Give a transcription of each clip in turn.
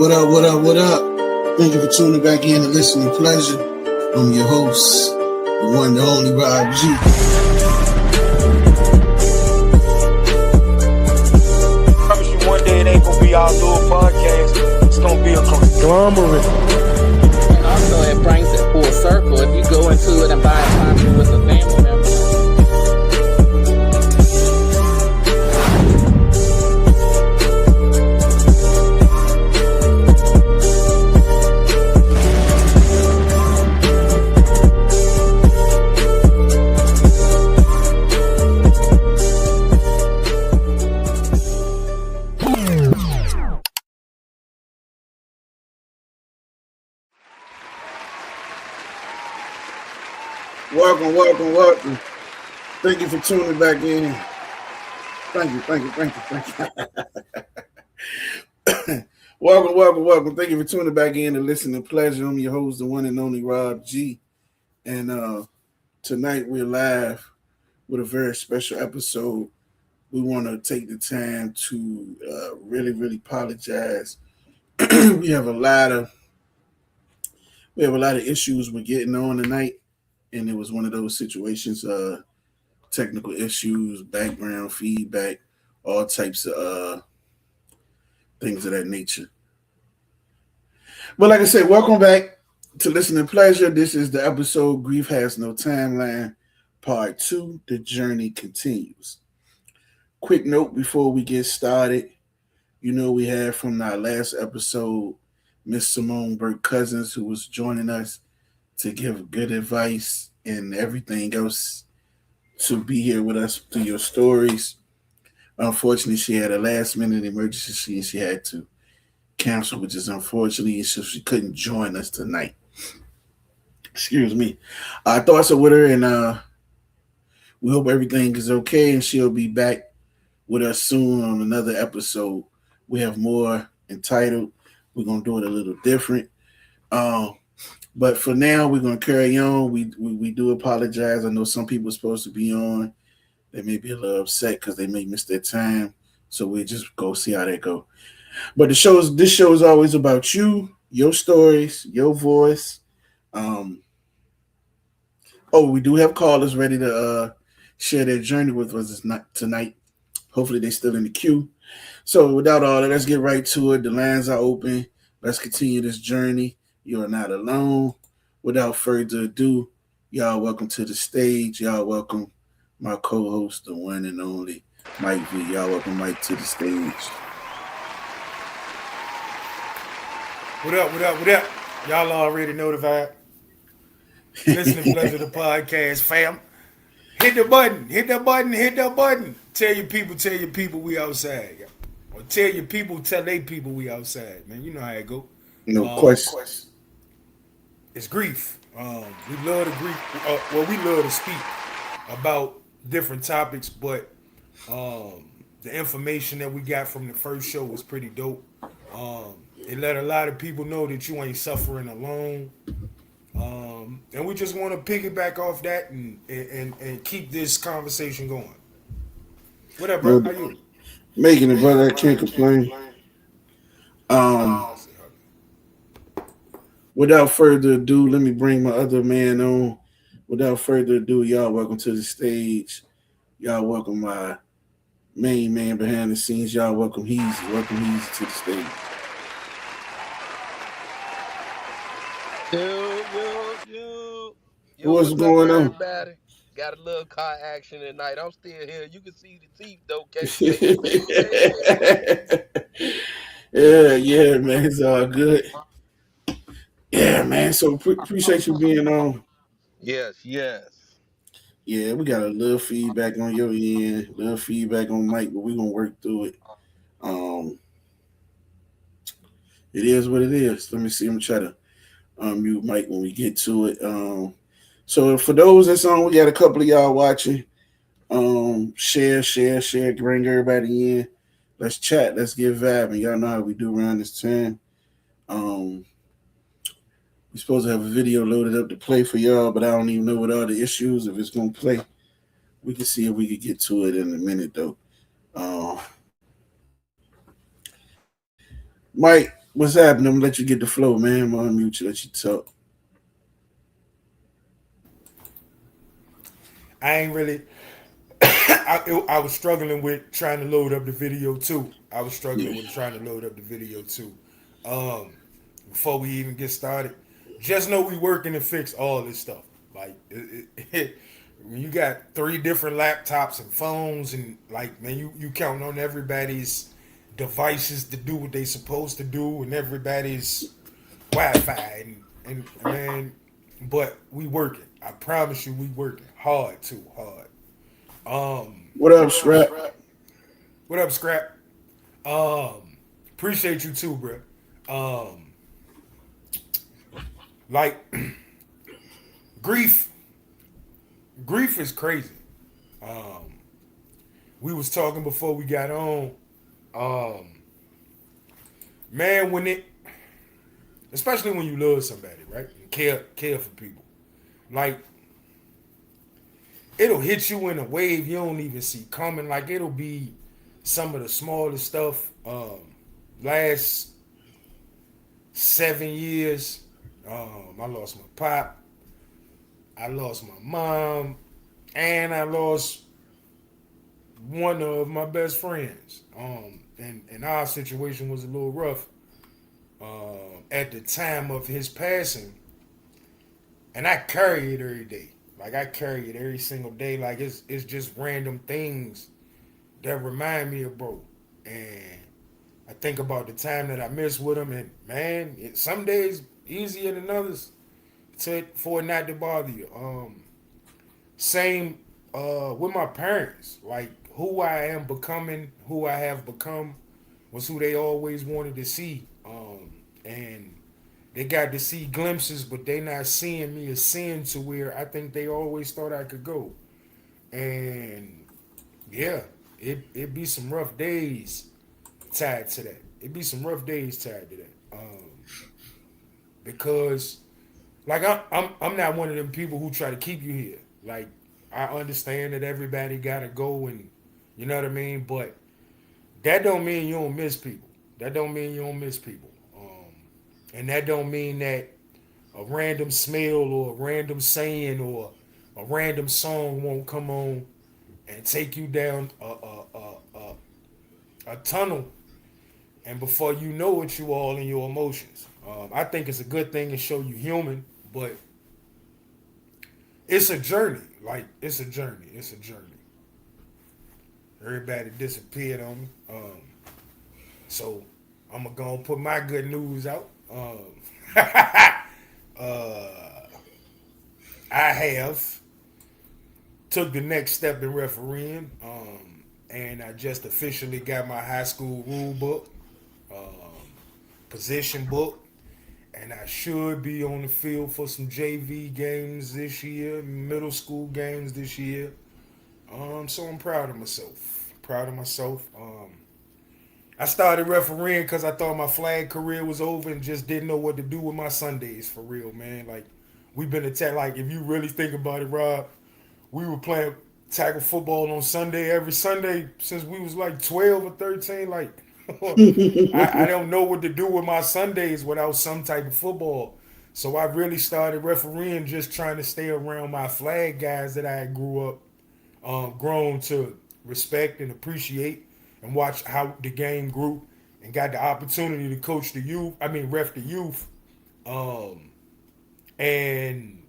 What up, what up, what up? Thank you for tuning back in and listening. Pleasure. I'm your host, the one, the only Rob G. I promise you one day it ain't gonna be all little podcast. It's gonna be a conglomerate. And also it brings it full circle. If you go into it and buy a property with a family member. Welcome. Thank you for tuning back in. Thank you. Welcome. Thank you for tuning back in and listening. Pleasure. I'm your host, the one and only Rob G. And tonight we're live with a very special episode. We want to take the time to really apologize. we have a lot of issues we're getting on tonight. And it was one of those situations, technical issues, background feedback, all types of things of that nature. But like I said, welcome back to Listening Pleasure. This is the episode Grief Has No Timeline, Part 2, The Journey Continues. Quick note before we get started. You know we had from our last episode, Miss Simone Burke Cousins, who was joining us to give good advice and everything else, to be here with us through your stories. Unfortunately, she had a last minute emergency and she had to cancel, which is unfortunately, so she couldn't join us tonight. Excuse me. Our thoughts are with her, and we hope everything is okay, and she'll be back with us soon on another episode. We have more entitled. We're going to do it a little different. But for now, we're going to carry on. We do apologize. I know some people are supposed to be on. They may be a little upset because they may miss their time. So we'll just go see how that go. But this show is always about you, your stories, your voice. We do have callers ready to share their journey with us tonight. Hopefully they're still in the queue. So without all that, let's get right to it. The lines are open. Let's continue this journey. You are not alone. Without further ado, y'all welcome to the stage. Y'all welcome my co-host, the one and only Mike V. Y'all welcome Mike to the stage. What up? Y'all already know the vibe. Listening Pleasure the podcast, fam. Hit the button. Tell your people we outside. Or tell your people, tell they people we outside, man. You know how it go. No question. It's grief. We love to grief. We love to speak about different topics, but the information that we got from the first show was pretty dope. It let a lot of people know that you ain't suffering alone. And we just want to piggyback off that and keep this conversation going. What up, bro? How you? Making it, brother. I can't complain. Without further ado, let me bring my other man on. Without further ado, y'all welcome to the stage. Y'all welcome my main man behind the scenes. Y'all welcome Heezy. Welcome Heezy to the stage. Yo, What's going on? Everybody? Got a little car action tonight. I'm still here. You can see the teeth though. Can't you Yeah, man. It's all good. Yeah, man. So appreciate you being on. Yes. Yeah, we got a little feedback on your end, a little feedback on Mike, but we're gonna work through it. It is what it is. Let me see. I'm trying to mute Mike when we get to it. So for those that's on, we got a couple of y'all watching. Share, bring everybody in. Let's chat, let's get vibing. Y'all know how we do around this time. We're supposed to have a video loaded up to play for y'all, but I don't even know what all the issues, if it's gonna play. We can see if we can get to it in a minute though. Mike, What's happening? I'm gonna let you get the flow, man. I'm gonna mute you, let you talk. I ain't really. I was struggling with trying to load up the video too. I was struggling Yeah. with trying to load up the video too. Um, Before we even get started, just know we working to fix all this stuff. Like when you got 3 different laptops and phones, and like man, you counting on everybody's devices to do what they supposed to do, and everybody's Wi-Fi, and man, but we working. I promise you, we working hard too hard. What up, Scrap? What up, Scrap? Appreciate you too, bro. Like grief is crazy. We was talking before we got on. Man, especially when you love somebody, right? And care for people. Like it'll hit you in a wave you don't even see coming. Like it'll be some of the smallest stuff. Last 7 years, I lost my pop, I lost my mom, and I lost one of my best friends. And our situation was a little rough at the time of his passing, and I carry it every day. Like I carry it every single day. Like it's just random things that remind me of bro. And I think about the time that I missed with him, and man, some days easier than others for it not to bother you. Same with my parents. Like who I am becoming, who I have become, was who they always wanted to see. And they got to see glimpses, but they not seeing me as seeing to where I think they always thought I could go. And yeah, it be some rough days tied to that. It be some rough days tied to that. Because like I'm not one of them people who try to keep you here. Like I understand that everybody gotta go, and you know what I mean, but that don't mean you don't miss people. That don't mean you don't miss people. And that don't mean that a random smell or a random saying or a random song won't come on and take you down a tunnel, and before you know it, you all in your emotions. I think it's a good thing to show you human, but it's a journey. Like it's a journey. It's a journey. Everybody disappeared on me, so I'm gonna go and put my good news out. I have took the next step in refereeing, and I just officially got my high school rule book, position book, and I should be on the field for some JV games this year, middle school games this year. So I'm proud of myself. I started refereeing because I thought my flag career was over and just didn't know what to do with my Sundays for real, man. Like we've been attacked. Like if you really think about it, Rob, we were playing tackle football on Sunday every Sunday since we was like 12 or 13. Like I don't know what to do with my Sundays without some type of football. So I really started refereeing just trying to stay around my flag guys that I grew up, grown to respect and appreciate, and watch how the game grew, and got the opportunity to coach the youth. I mean, ref the youth. And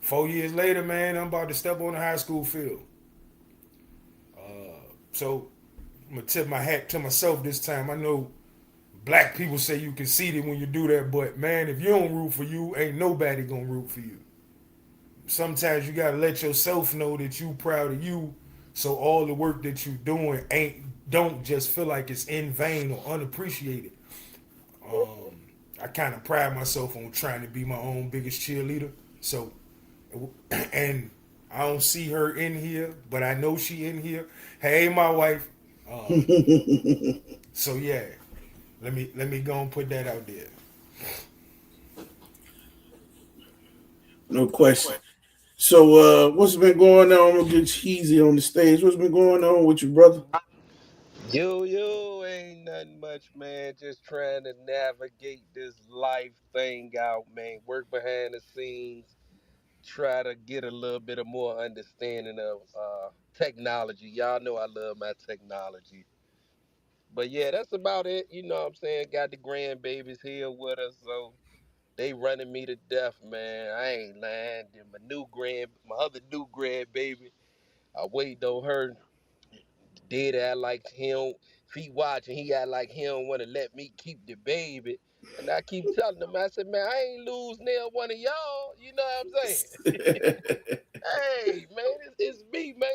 4 years later, man, I'm about to step on the high school field. So I'm gonna tip my hat to myself this time. I know black people say you conceited when you do that, but man, if you don't root for you, ain't nobody gonna root for you. Sometimes you gotta let yourself know that you proud of you, so all the work that you doing don't just feel like it's in vain or unappreciated. I kind of pride myself on trying to be my own biggest cheerleader. So, and I don't see her in here, but I know she in here. Hey, my wife. So yeah, let me go and put that out there. No question. So what's been going on? I'm gonna get Cheesy on the stage. What's been going on with you, brother? Yo, ain't nothing much, man. Just trying to navigate this life thing out, man. Work behind the scenes, try to get a little bit of more understanding of technology. Y'all know I love my technology. But yeah, that's about it. You know what I'm saying? Got the grandbabies here with us, so they running me to death, man. I ain't lying. Then my other new grandbaby, I wait on her. Did act like he don't, if he watching, he act like he don't want to let me keep the baby. And I keep telling him, I said, man, I ain't lose nail one of y'all. You know what I'm saying? Hey, man, it's me, man.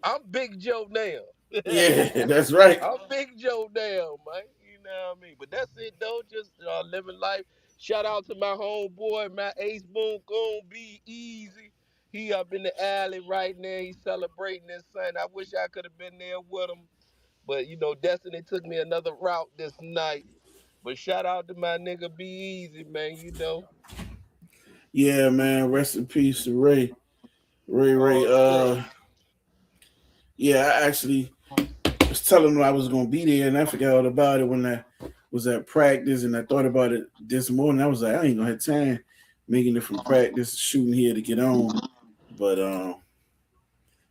I'm Big Joe now. Yeah, that's right. I'm Big Joe now, man. You know what I mean? But that's it, though. Just living life. Shout out to my homeboy, my Ace Boon Coon, be easy. He up in the alley right now. He's celebrating his son. I wish I could have been there with him. But, Destiny took me another route this night. But shout out to my nigga, be easy, man. Yeah, man. Rest in peace to Ray. Ray. Oh, shit. Yeah, I actually was telling him I was gonna be there, and I forgot all about it when I was at practice, and I thought about it this morning. I was like, I ain't gonna have time making it from practice, shooting here to get on. But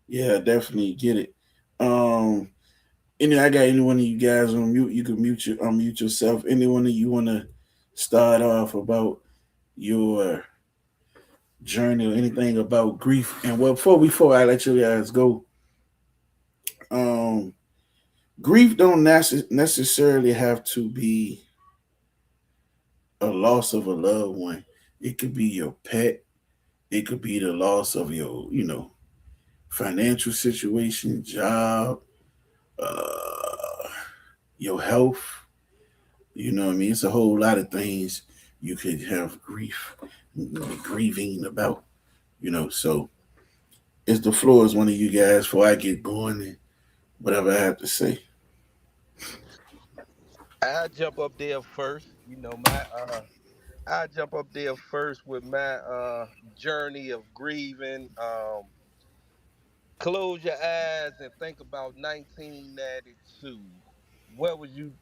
yeah, definitely get it. I got any one of you guys on mute. You can unmute yourself. Anyone that you want to start off about your journey or anything about grief. And well, before I let you guys go, um, grief don't necessarily have to be a loss of a loved one. It could be your pet. It could be the loss of your, financial situation, job, uh, your health. You know what I mean? It's a whole lot of things you could have grieving about. So it's the floor is one of you guys before I get going and whatever I have to say. I jump up there first. I jump up there first with my journey of grieving. Close your eyes and think about 1992. Where was you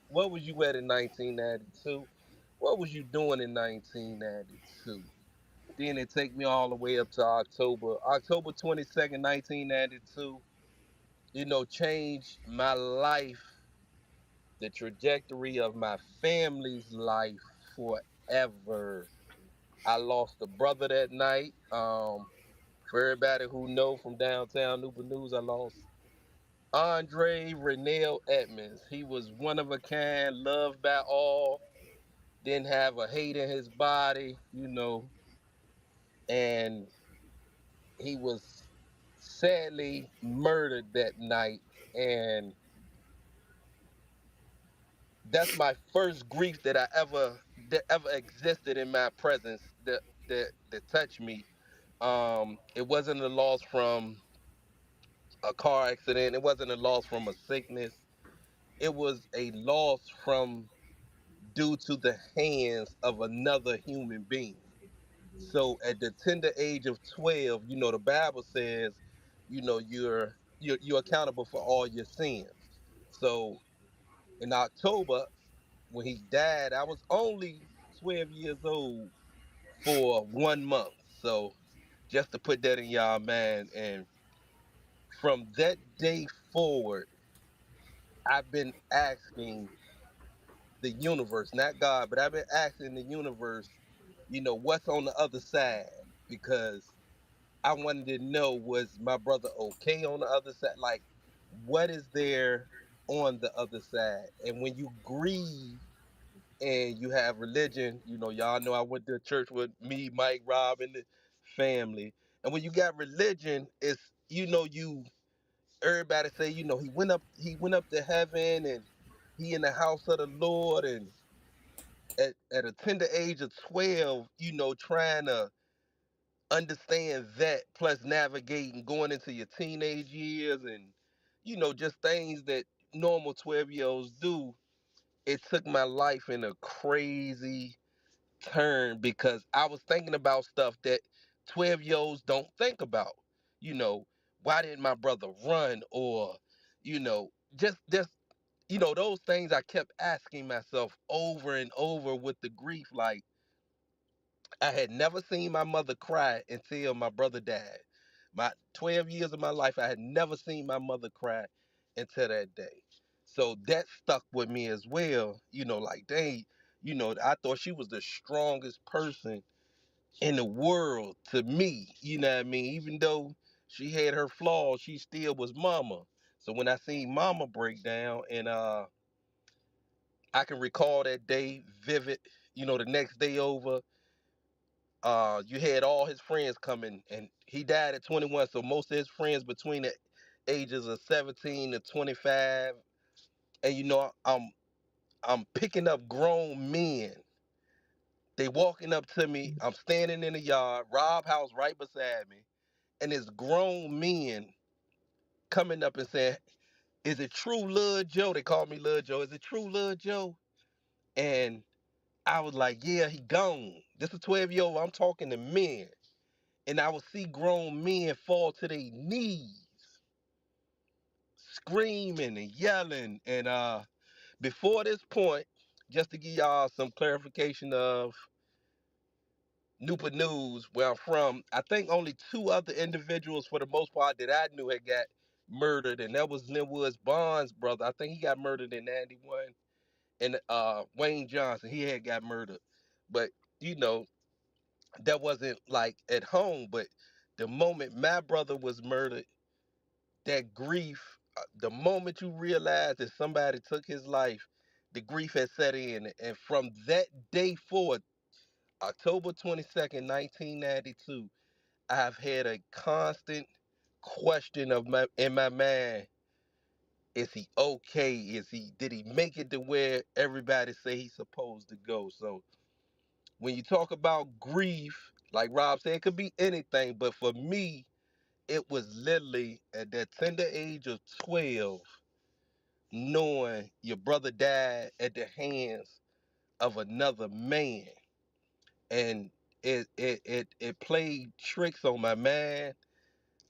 at in 1992? What was you doing in 1992? Then it take me all the way up to October 22nd, 1992. Changed my life, the trajectory of my family's life forever. I lost a brother that night. For everybody who know from downtown Newport News, I lost Andre Renell Edmonds. He was one of a kind, loved by all, didn't have a hate in his body, and he was sadly murdered that night. And that's my first grief that ever existed in my presence that touched me. It wasn't a loss from a car accident. It wasn't a loss from a sickness. It was a loss from due to the hands of another human being. So at the tender age of 12, the Bible says, you're accountable for all your sins. So in October, when he died, I was only 12 years old for 1 month. So just to put that in y'all mind, and from that day forward, I've been asking the universe, not God, but I've been asking the universe, what's on the other side? Because I wanted to know, was my brother okay on the other side? Like, what is there on the other side? And when you grieve and you have religion, y'all know I went to church with me, Mike, Rob, and the family. And when you got religion, it's you everybody say, he went up to heaven and he in the house of the Lord, and at a tender age of 12, trying to understand that, plus navigating going into your teenage years, and just things that normal 12-year-olds do. It took my life in a crazy turn because I was thinking about stuff that 12-year-olds don't think about. You know, why didn't my brother run? Or, just those things I kept asking myself over and over with the grief. Like, I had never seen my mother cry until my brother died. My 12 years of my life, I had never seen my mother cry until that day. So that stuck with me as well. Like, dang, I thought she was the strongest person in the world to me. You know what I mean? Even though she had her flaws, she still was mama. So when I seen mama break down, and I can recall that day vivid, the next day over, you had all his friends coming, and he died at 21, so most of his friends between the ages of 17 to 25. And I'm picking up grown men. They walking up to me. I'm standing in the yard, Rob house right beside me, and it's grown men coming up and saying, "Is it true, Lil Joe?" They call me Lil Joe. "Is it true, Lil Joe?" And I was like, "Yeah, he gone." This is 12-year-old. I'm talking to men. And I would see grown men fall to their knees, screaming and yelling. And before this point, just to give y'all some clarification of Newport News, where I'm from, I think only two other individuals, for the most part, that I knew had got murdered, and that was Linwood's Bond's brother. I think he got murdered in '91, and Wayne Johnson, he had got murdered. But that wasn't like at home. But the moment my brother was murdered, that grief, the moment you realize that somebody took his life, the grief had set in. And from that day forward, October 22nd, 1992, I've had a constant question in my mind: is he okay? Did he make it to where everybody say he's supposed to go? So when you talk about grief, like Rob said, it could be anything, but for me, it was literally at that tender age of 12, knowing your brother died at the hands of another man. And it played tricks on my mind.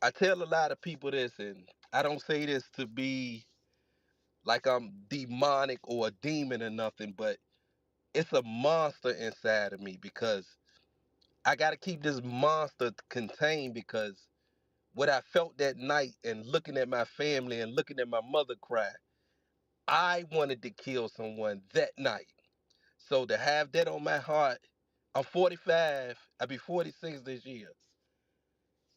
I tell a lot of people this, and I don't say this to be like I'm demonic or a demon or nothing, but it's a monster inside of me, because I got to keep this monster contained, because what I felt that night, and looking at my family and looking at my mother cry, I wanted to kill someone that night. So to have that on my heart, I'm 45, I'll be 46 this year.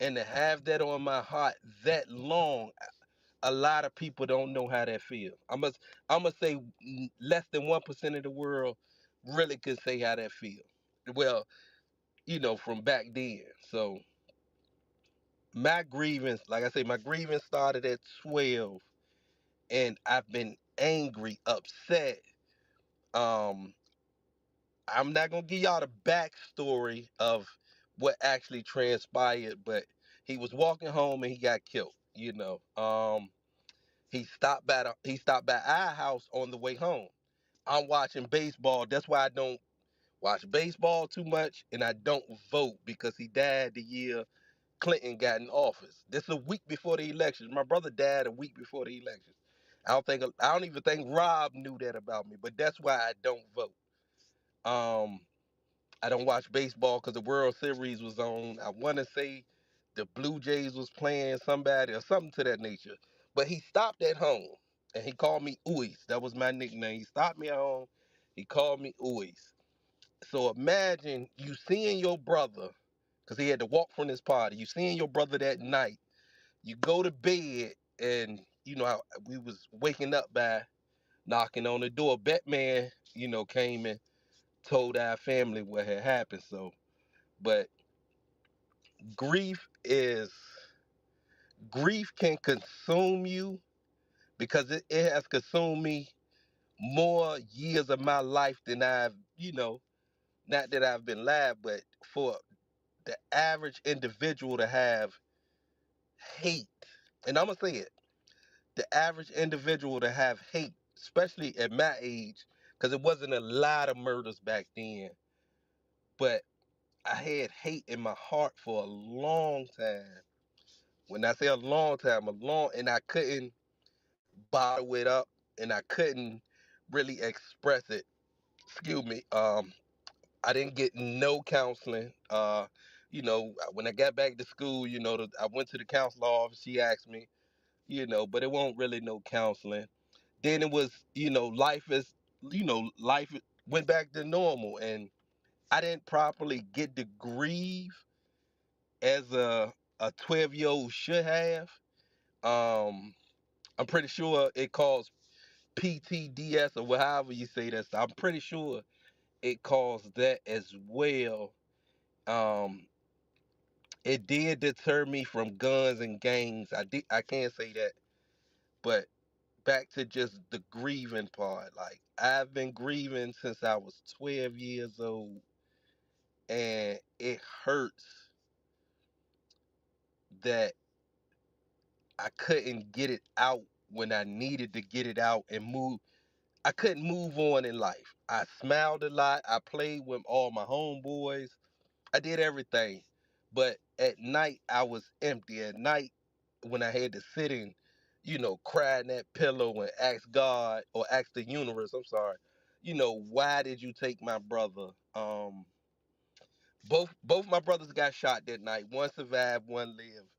And to have that on my heart that long, a lot of people don't know how that feels. I must say less than 1% of the world really could say how that feels. Well, from back then. So my grievance, like I say, my grievance started at 12, and I've been angry, upset. Um, I'm not gonna give y'all the backstory of what actually transpired, but he was walking home and he got killed. He stopped by our house on the way home. I'm watching baseball. That's why I don't watch baseball too much, and I don't vote, because he died the year Clinton got in office. This is a week before the election. My brother died a week before the election. I don't even think Rob knew that about me, but that's why I don't vote. Um, I don't watch baseball because the World Series was on. I want to say the Blue Jays was playing somebody or something to that nature. But he stopped at home and he called me Uis. That was my nickname. He stopped me at home. He called me Uis. So imagine you seeing your brother, because he had to walk from this party. You seeing your brother that night. You go to bed, and we was waking up by knocking on the door. Batman, came and told our family what had happened. So, but grief is grief can consume you, because it has consumed me more years of my life than not that I've been alive, but for the average individual to have hate, and I'm gonna say it, the average individual to have hate, especially at my age, because it wasn't a lot of murders back then, but I had hate in my heart for a long time. When I say a long time, and I couldn't bottle it up, and I couldn't really express it. Excuse me. I didn't get no counseling. When I got back to school, I went to the counselor office. She asked me, but it won't really no counseling. Then it was, life went back to normal, and I didn't properly get to grieve as a 12-year-old should have. Um, I'm pretty sure it calls PTDS or however you say that. I'm pretty sure it caused that as well. Um, it did deter me from guns and gangs. I can't say that, but back to just the grieving part. Like I've been grieving since I was 12 years old, and it hurts that I couldn't get it out when I needed to get it out and move. I couldn't move on in life. I smiled a lot. I played with all my homeboys. I did everything. But at night, I was empty. At night, when I had to sit and, cry in that pillow and ask God or ask the universe, I'm sorry, why did you take my brother? Both my brothers got shot that night. One survived, one lived.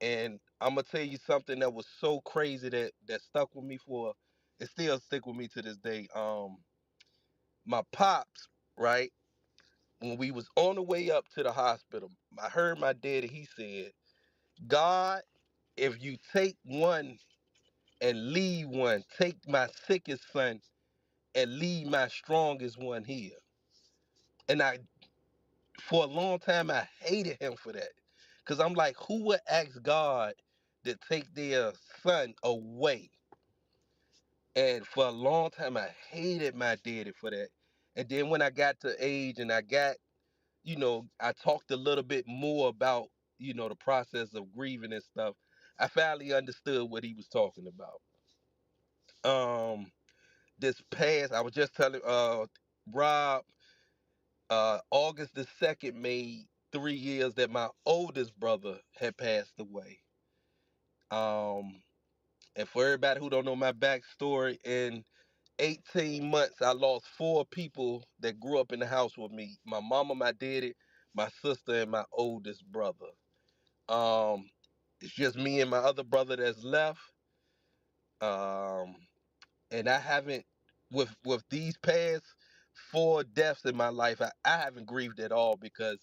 And I'm gonna tell you something that was so crazy that stuck with me it still stick with me to this day. My pops, right? When we was on the way up to the hospital, I heard my daddy, he said, God, if you take one and leave one, take my sickest son and leave my strongest one here. And for a long time, I hated him for that. Because I'm like, who would ask God to take their son away? And for a long time, I hated my daddy for that. And then when I got to age and I talked a little bit more about, the process of grieving and stuff, I finally understood what he was talking about. Um, this past, I was just telling Rob, August the 2nd made 3 years that my oldest brother had passed away. Um, and for everybody who don't know my backstory, in 18 months, I lost four people that grew up in the house with me. My mama, my daddy, my sister, and my oldest brother. Um, it's just me and my other brother that's left. Um, and I haven't, with these past four deaths in my life, I haven't grieved at all because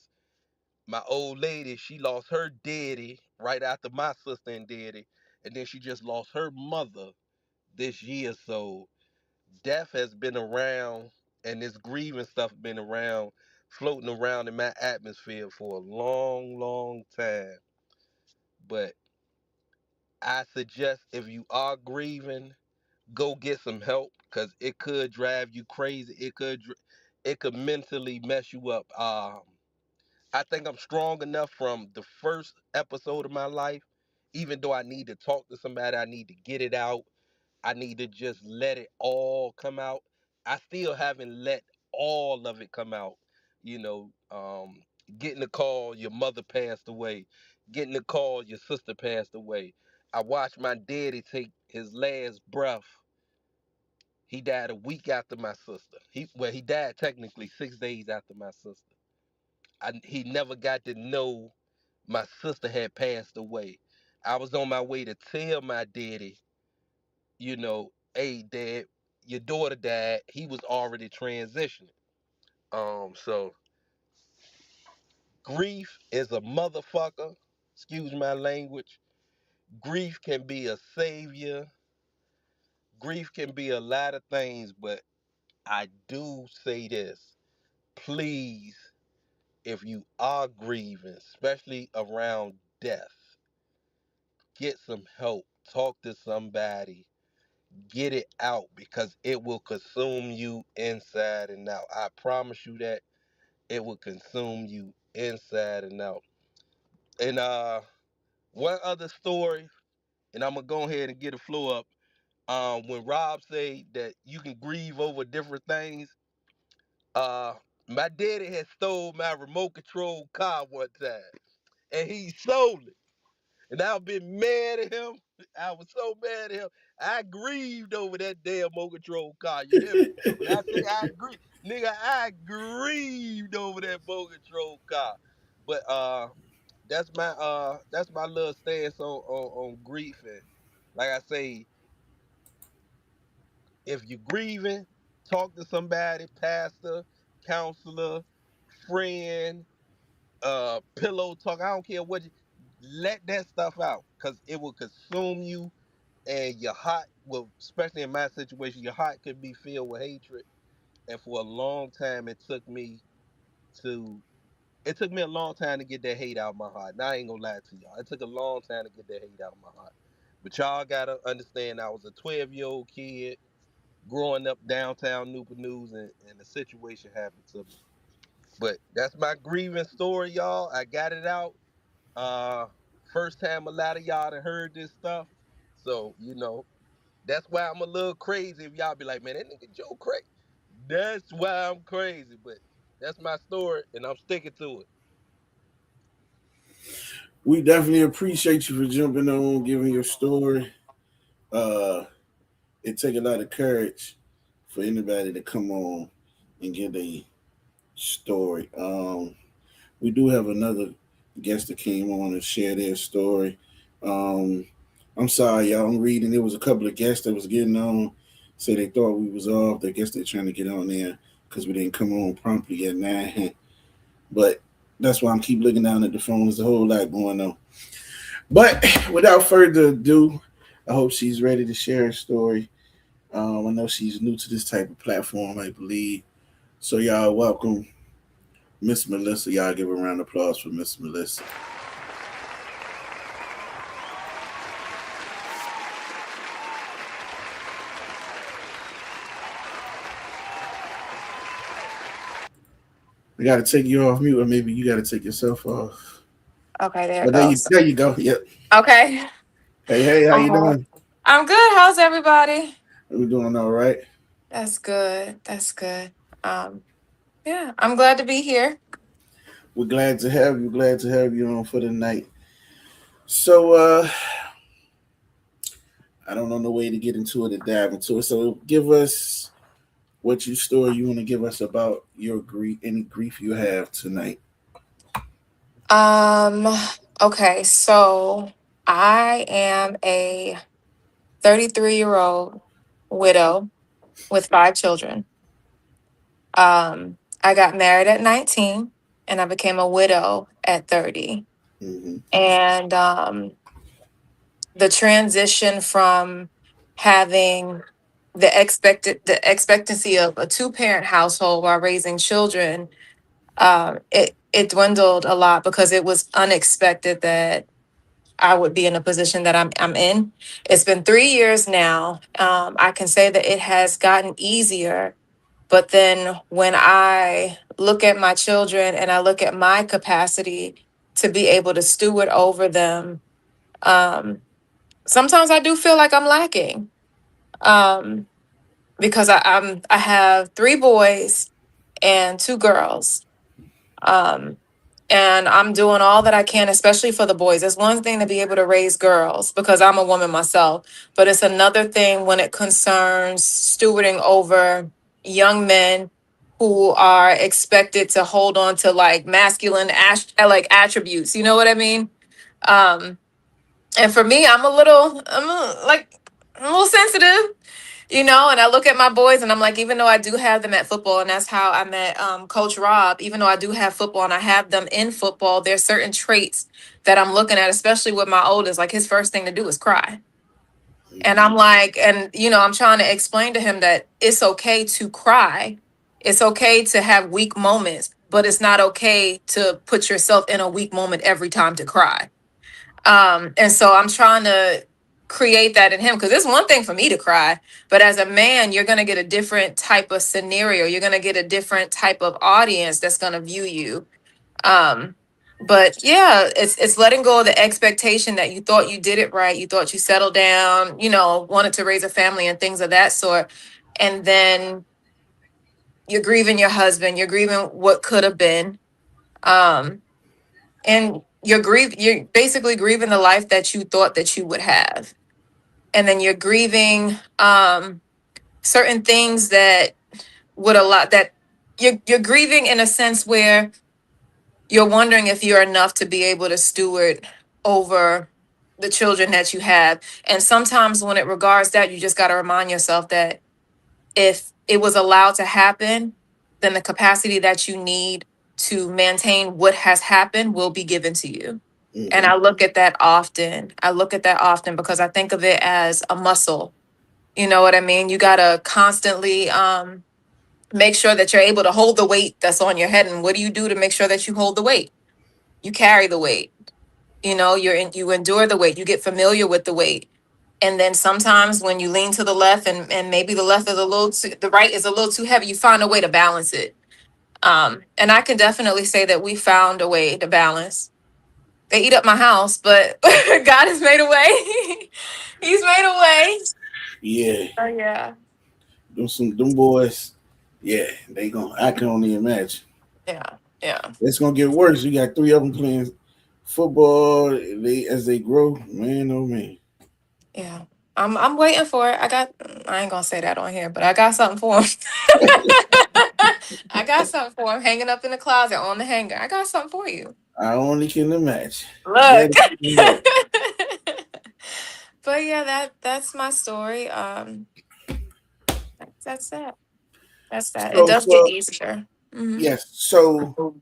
my old lady, she lost her daddy right after my sister and daddy, and then she just lost her mother this year. So death has been around, and this grieving stuff been around, floating around in my atmosphere for a long, long time. But I suggest if you are grieving, go get some help because it could drive you crazy. It could mentally mess you up. I think I'm strong enough from the first episode of my life. Even though I need to talk to somebody, I need to get it out. I need to just let it all come out. I still haven't let all of it come out. You know, getting the call your mother passed away, getting the call your sister passed away. I watched my daddy take his last breath. He died a week after my sister. He died technically 6 days after my sister. He never got to know my sister had passed away. I was on my way to tell my daddy, hey dad, your daughter died. He was already transitioning. So grief is a motherfucker. Excuse my language. Grief can be a savior. Grief can be a lot of things, but I do say this. Please, if you are grieving, especially around death, get some help. Talk to somebody. Get it out because it will consume you inside and out. I promise you that it will consume you inside and out. And one other story, and I'm gonna go ahead and get the floor up. When Rob say that you can grieve over different things, uh, my daddy had stole my remote control car one time, and he sold it. and I've been mad at him. I was so mad at him. I grieved over that damn Mo Control car. You hear me? When I say I grieved, nigga, I grieved over that Mo Control car. But that's my little stance on grief. And like I say, if you're grieving, talk to somebody, pastor, counselor, friend, pillow talk. I don't care what. Let that stuff out, cause it will consume you, and your heart will. Especially in my situation, your heart could be filled with hatred. And for a long time, to. It took me a long time to get that hate out of my heart. Now I ain't gonna lie to y'all. It took a long time to get that hate out of my heart. But y'all gotta understand, I was a 12-year-old kid growing up downtown Newport News, and the situation happened to me. But that's my grieving story, y'all. I got it out. Uh, First time a lot of y'all done heard this stuff. So, that's why I'm a little crazy. If y'all be like, man, that nigga Joe crazy. That's why I'm crazy. But that's my story, and I'm sticking to it. We definitely appreciate you for jumping on, giving your story. Uh, it takes a lot of courage for anybody to come on and give a story. We do have another guest that came on and share their story. Um, I'm sorry, y'all. I'm reading. There was a couple of guests that was getting on. Say they thought we was off. I guess they're trying to get on there because we didn't come on promptly at 9. But that's why I'm keep looking down at the phone. There's a whole lot going on. But without further ado, I hope she's ready to share her story. I know she's new to this type of platform, I believe. So y'all welcome Miss Melissa. Y'all give a round of applause for Miss Melissa. I gotta take you off mute, or maybe you gotta take yourself off. Okay, there Oh, it goes. there you go. Yep. Okay. Hey, how you doing? I'm good. How's everybody? We doing all right. That's good. That's good. Um, yeah, I'm glad to be here. We're glad to have you. Glad to have you on for the night. So, I don't know no way to get into it and dive into it. So, give us what you story you want to give us about your grief, any grief you have tonight. Um, okay, so I am a 33-year-old widow with 5 children. I got married at 19 and I became a widow at 30. Mm-hmm. And the transition from having the expectancy of a two-parent household while raising children, it dwindled a lot because it was unexpected that I would be in a position that I'm in. It's been 3 years now. I can say that it has gotten easier, but then when I look at my children and I look at my capacity to be able to steward over them, um, sometimes I do feel like I'm lacking. Um, because I have 3 boys and 2 girls. Um, and I'm doing all that I can, especially for the boys. It's one thing to be able to raise girls because I'm a woman myself, but it's another thing when it concerns stewarding over young men who are expected to hold on to like masculine like attributes. You know what I mean? Um, and for me, I'm a little sensitive, and I look at my boys and I'm like, even though I do have them at football, and that's how I met Coach Rob, even though I do have football and I have them in football, there's certain traits that I'm looking at, especially with my oldest. Like his first thing to do is cry. And I'm like, I'm trying to explain to him that it's okay to cry. It's okay to have weak moments, but it's not okay to put yourself in a weak moment every time to cry. And so I'm trying to create that in him because it's one thing for me to cry, but as a man, you're going to get a different type of scenario. You're going to get a different type of audience that's going to view you. Um, but yeah, it's letting go of the expectation that you thought you did it right. You thought you settled down, wanted to raise a family and things of that sort. And then you're grieving your husband, you're grieving what could have been. And you're basically grieving the life that you thought that you would have. And then you're grieving certain things that would allow that you're grieving in a sense where you're wondering if you're enough to be able to steward over the children that you have. And sometimes when it regards that, you just got to remind yourself that if it was allowed to happen, then the capacity that you need to maintain what has happened will be given to you. And Mhm. I look at that often. I look at that often because I think of it as a muscle. You know what I mean? You got to constantly make sure that you're able to hold the weight that's on your head. And what do you do to make sure that you hold the weight? You carry the weight. You know, you endure the weight. You get familiar with the weight. And then sometimes when you lean to the left and maybe the left is a little too, the right is a little too heavy, you find a way to balance it. And I can definitely say that we found a way to balance. They eat up my house, but God has made a way. He's made a way. Yeah, Oh yeah. them boys. Yeah, they gonna. I can only imagine. Yeah. Yeah. It's gonna get worse. You got three of them playing football. They as they grow, man. Oh man. Yeah. I'm waiting for it. I ain't gonna say that on here, but I got something for him. I got something for him hanging up in the closet on the hanger. I got something for you. I only can imagine. Look. Daddy, no. But yeah, that's my story. That's that. That's that. It So does get for easier. Hmm. yes, so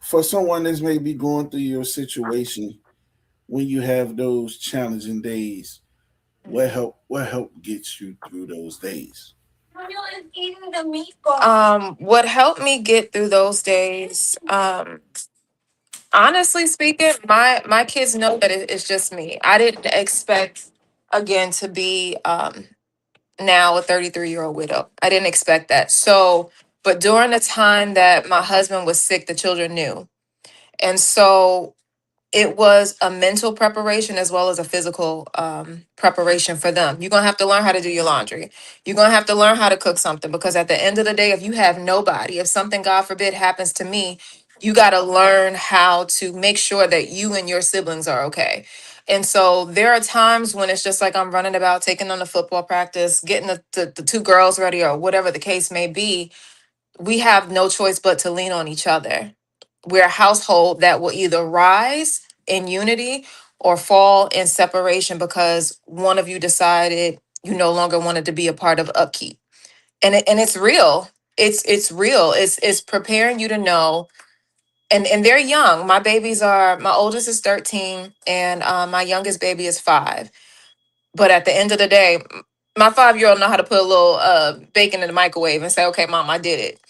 for someone that's maybe going through your situation when you have those challenging days, what help gets you through those days? What helped me get through those days, honestly speaking, my kids know that it's just me. I didn't expect again to be now a 33-year-old widow. I didn't expect that. So, but during the time that my husband was sick, the children knew. And so it was a mental preparation as well as a physical preparation for them. You're gonna have to learn how to do your laundry. You're gonna have to learn how to cook something because at the end of the day, if you have nobody, if something, God forbid, happens to me, you gotta learn how to make sure that you and your siblings are okay. And so there are times when it's just like I'm running about, taking them to football practice, getting the two girls ready, or whatever the case may be. We have no choice but to lean on each other. We're a household that will either rise in unity or fall in separation because one of you decided you no longer wanted to be a part of upkeep. And it's real. It's real. It's preparing you to know. And they're young. My oldest is 13 and my youngest baby is 5. But at the end of the day, my 5-year-old know how to put a little bacon in the microwave and say, "Okay, mom, I did it."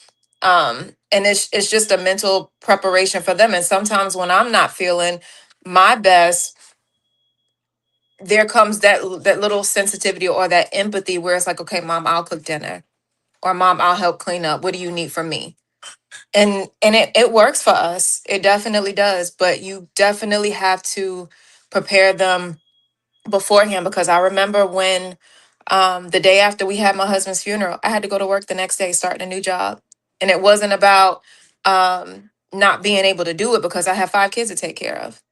And it's just a mental preparation for them. And sometimes when I'm not feeling my best, there comes that little sensitivity or that empathy where it's like, "Okay, mom, I'll cook dinner," or "Mom, I'll help clean up. What do you need from me?" And it works for us. It definitely does. But you definitely have to prepare them beforehand because I remember when the day after we had my husband's funeral, I had to go to work the next day starting a new job. And it wasn't about not being able to do it because I have 5 kids to take care of.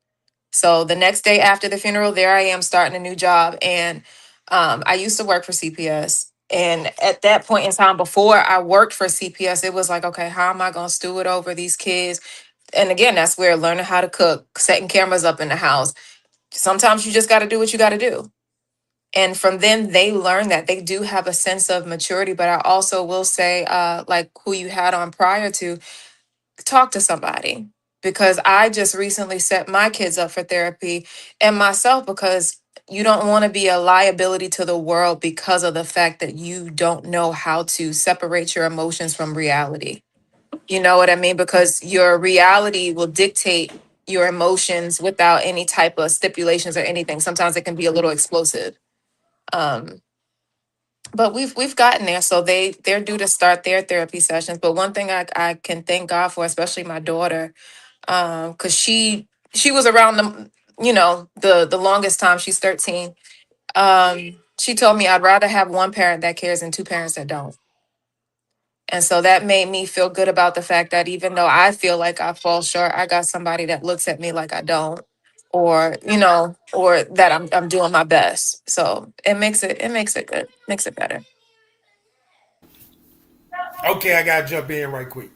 So the next day after the funeral, there I am starting a new job. And I used to work for CPS. And at that point in time, before I worked for CPS, it was like, okay, how am I going to steward over these kids? And again, that's where learning how to cook, setting cameras up in the house. Sometimes you just got to do what you got to do. And from them, they learn that they do have a sense of maturity. But I also will say, like who you had on prior to, talk to somebody because I just recently set my kids up for therapy and myself because you don't want to be a liability to the world because of the fact that you don't know how to separate your emotions from reality. You know what I mean? Because your reality will dictate your emotions without any type of stipulations or anything. Sometimes it can be a little explosive. Um, but we've gotten there. So they're due to start their therapy sessions. But one thing I can thank God for, especially my daughter, because she was around the longest time. She's 13. She told me I'd rather have one parent that cares than 2 parents that don't. And so that made me feel good about the fact that even though I feel like I fall short, I got somebody that looks at me like I don't, or or that I'm doing my best. So it makes it good, makes it better. Okay, I gotta jump in right quick.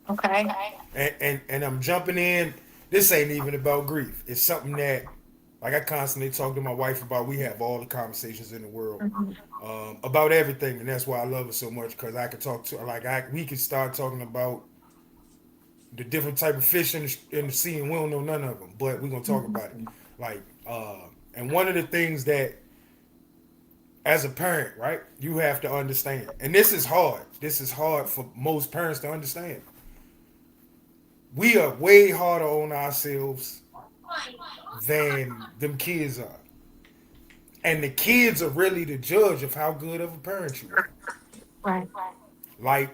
Okay. And I'm jumping in. This ain't even about grief. It's something that, like, I constantly talk to my wife about. We have all the conversations in the world Mhm. about everything, and that's why I love her so much, because I could talk to, we could start talking about the different type of fish in the sea, and we don't know none of them, but we're gonna talk about it. Like, and one of the things that, as a parent, right, you have to understand, and this is hard. This is hard for most parents to understand. We are way harder on ourselves than them kids are. And the kids are really the judge of how good of a parent you are. Right. Like,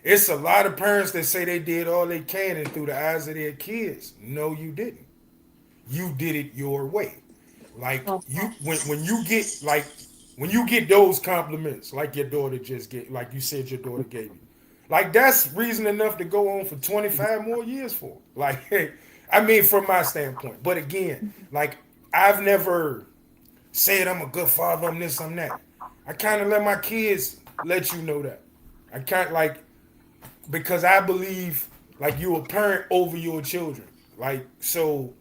it's a lot of parents that say they did all they can, and through the eyes of their kids, no, you didn't. You did it your way. Like, you when you get, when you get those compliments, like your daughter just get, like you said your daughter gave you, like, that's reason enough to go on for 25 more years for. Like, I mean, from my standpoint. But again, like, I've never said I'm a good father, I'm this, I'm that. I kind of let my kids let you know that. I can't, like, because I believe, like, you a parent over your children. Like, so,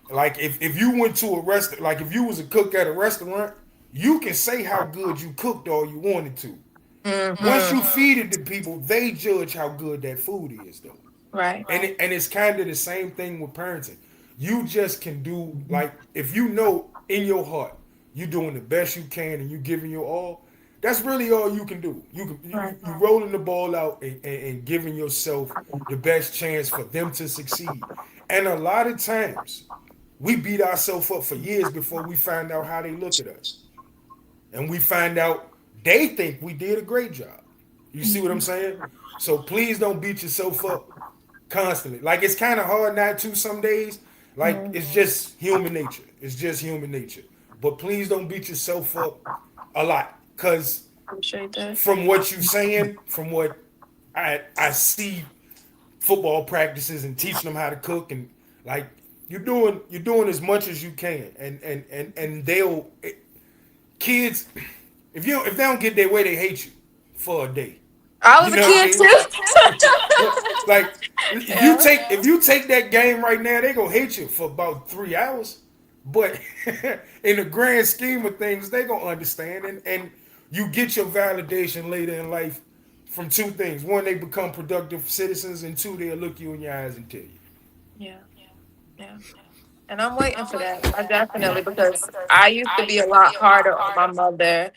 like, if you went to a restaurant, like, if you was a cook at a restaurant, you can say how good you cooked all you wanted to. Once you Hmm. feed it to people, they judge how good that food is, though. Right. And it's kind of the same thing with parenting. You just can do, like, if you know in your heart you're doing the best you can and you giving your all, that's really all you can do. You rolling the ball out and giving yourself the best chance for them to succeed. And a lot of times we beat ourselves up for years before we find out how they look at us, and we find out they think we did a great job. You see what I'm saying? So please don't beat yourself up constantly. Like, it's kind of hard not to some days. Like, Mhm. it's just human nature. It's just human nature. But please don't beat yourself up a lot, cause Appreciate that. from what you saying, from what I see football practices and teaching them how to cook, and, like, you're doing as much as you can, and they'll kids, if they don't get their way, they hate you for a day. I You was a know what I kid mean? Like, too. Yeah. if you take that game right now, they gonna hate you for about 3 hours. But in the grand scheme of things, they gonna understand, and you get your validation later in life from two things: one, they become productive citizens, and two, they'll look you in your eyes and tell you. Yeah. Yeah. And I'm waiting for that. I definitely, because I used to be a lot harder on my mother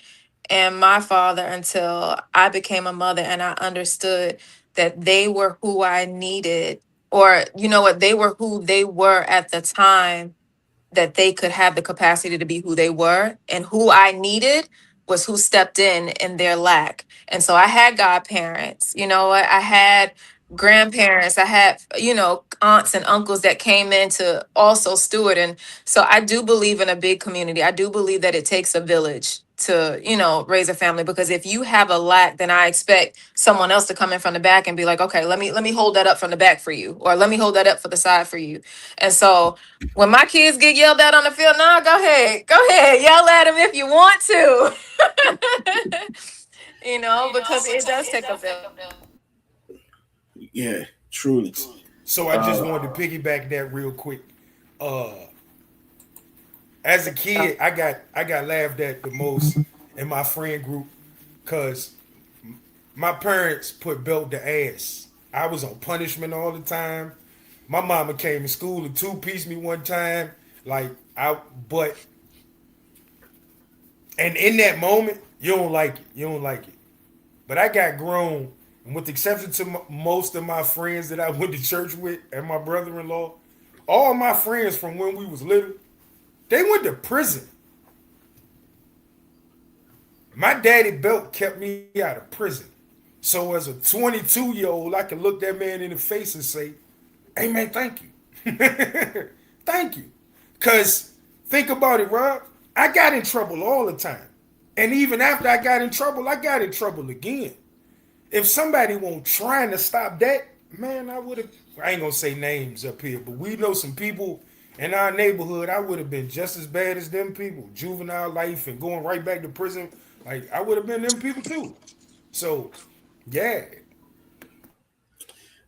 and my father until I became a mother and I understood that they were who I needed, or you know what, they were who they were at the time that they could have the capacity to be who they were, and who I needed was who stepped in their lack. And so I had godparents, you know what, I had grandparents, I had, aunts and uncles that came in to also steward. And so I do believe in a big community. I do believe that it takes a village to, raise a family, because if you have a lack, then I expect someone else to come in from the back and be like, okay, let me hold that up from the back for you, or let me hold that up for the side for you. And so when my kids get yelled at on the field, nah, go ahead, yell at them if you want to. Because it does take a village. Yeah, truly. So I just Uh, wanted to piggyback that real quick. Uh, as a kid, I got laughed at the most in my friend group because my parents put belt to ass. I was on punishment all the time. My mama came to school and two-pieced me one time. Like, but, and in that moment, you don't like it. You don't like it. But I got grown, and with the exception to most of my friends that I went to church with and my brother-in-law, all my friends from when we was little, they went to prison. My daddy belt kept me out of prison. So as a 22-year-old, I can look that man in the face and say, hey man, thank you. Thank you. Because think about it, Rob. I got in trouble all the time. And even after I got in trouble again. if somebody won't trying to stop that, man, I would have. I ain't gonna say names up here, but we know some people in our neighborhood. I would have been just as bad as them people, juvenile life and going right back to prison. Like I would have been them people too. So, yeah,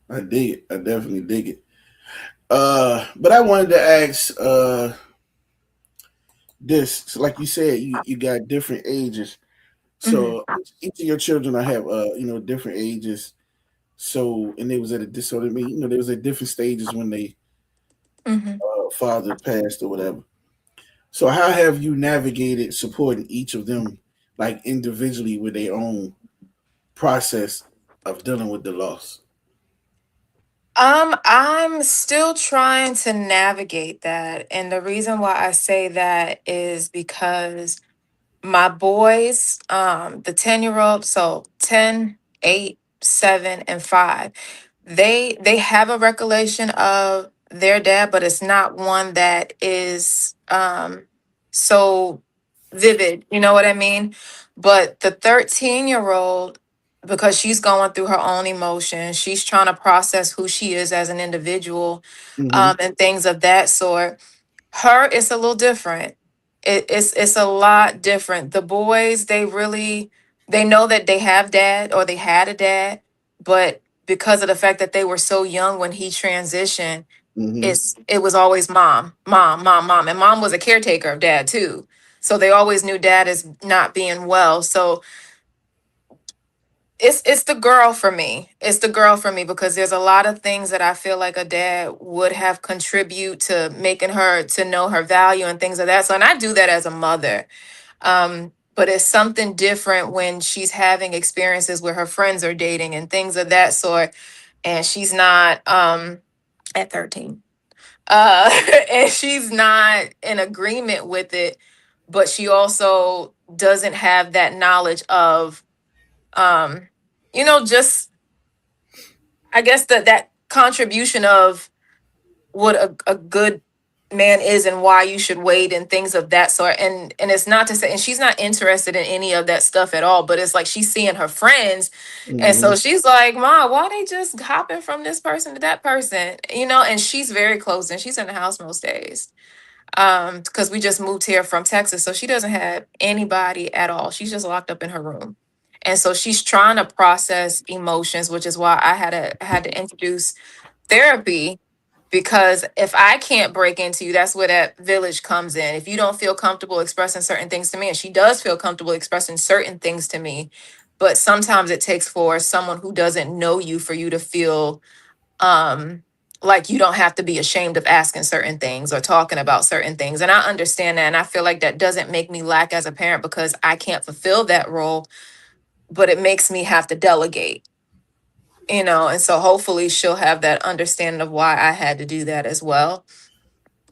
I dig it. I definitely dig it. But I wanted to ask this. So like you said, you got different ages. Mhm. So each of your children I have different ages. So and they was at a so I mean, they was at different stages when they Mhm. father passed or whatever. So how have you navigated supporting each of them like individually with their own process of dealing with the loss? I'm still trying to navigate that. And the reason why I say that is because my boys, the 10-year-old, so 10, 8, 7, and 5, they have a recollection of their dad, but it's not one that is so vivid, you know what I mean? But the 13-year-old, because she's going through her own emotions, she's trying to process who she is as an individual, Mm-hmm. and things of that sort. Her, it's a little different. It's a lot different. The boys, they know that they have dad or they had a dad, but because of the fact that they were so young when he transitioned, Mm-hmm. it was always mom, mom, mom, mom. And mom was a caretaker of dad too. So they always knew dad is not being well. So it's the girl for me. It's the girl for me because there's a lot of things that I feel like a dad would have contribute to making her to know her value and things of that. So and I do that as a mother. But it's something different when she's having experiences where her friends are dating and things of that sort, and she's not at 13. And she's not in agreement with it, but she also doesn't have that knowledge of um just I guess that contribution of what a good man is and why you should wait and things of that sort. And it's not to say, and she's not interested in any of that stuff at all, but it's like she's seeing her friends, and Mm-hmm. so she's like, Ma, why they just hopping from this person to that person, and she's very close and she's in the house most days, because we just moved here from Texas, so she doesn't have anybody at all. She's just locked up in her room. And so she's trying to process emotions, which is why I had to introduce therapy, because if I can't break into you, that's where that village comes in. If you don't feel comfortable expressing certain things to me, and she does feel comfortable expressing certain things to me, but sometimes it takes for someone who doesn't know you for you to feel like you don't have to be ashamed of asking certain things or talking about certain things. And I understand that. And I feel like that doesn't make me lack as a parent because I can't fulfill that role, but it makes me have to delegate, and so hopefully she'll have that understanding of why I had to do that as well.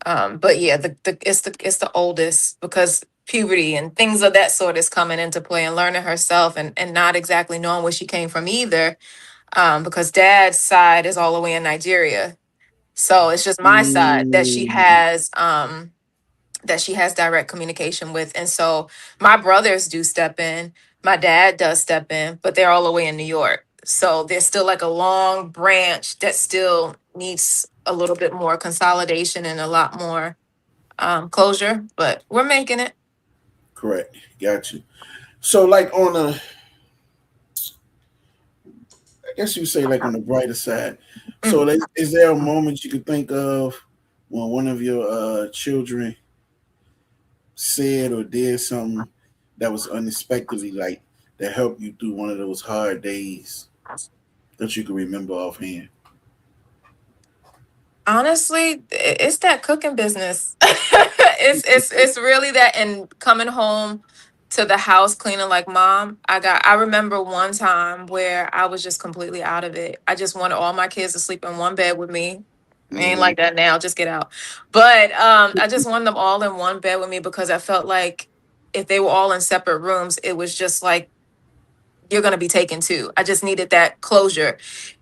But yeah, it's the oldest, because puberty and things of that sort is coming into play, and learning herself, and not exactly knowing where she came from either. Because dad's side is all the way in Nigeria. So it's just my side that she has direct communication with. And so my brothers do step in, my dad does step in, but they're all the way in New York. So there's still like a long branch that still needs a little bit more consolidation and a lot more closure, but we're making it. Correct. Got you. So like I guess you say like on the brighter side. So Mhm. like, is there a moment you could think of when one of your children said or did something that was unexpectedly like that helped you through one of those hard days that you can remember offhand? Honestly, it's that cooking business. It's really that, and coming home to the house cleaning like mom. I remember one time where I was just completely out of it. I just wanted all my kids to sleep in one bed with me. Ain't Mm-hmm. like that now, just get out. But I just wanted them all in one bed with me because I felt like if they were all in separate rooms, it was just like you're going to be taken too. I just needed that closure.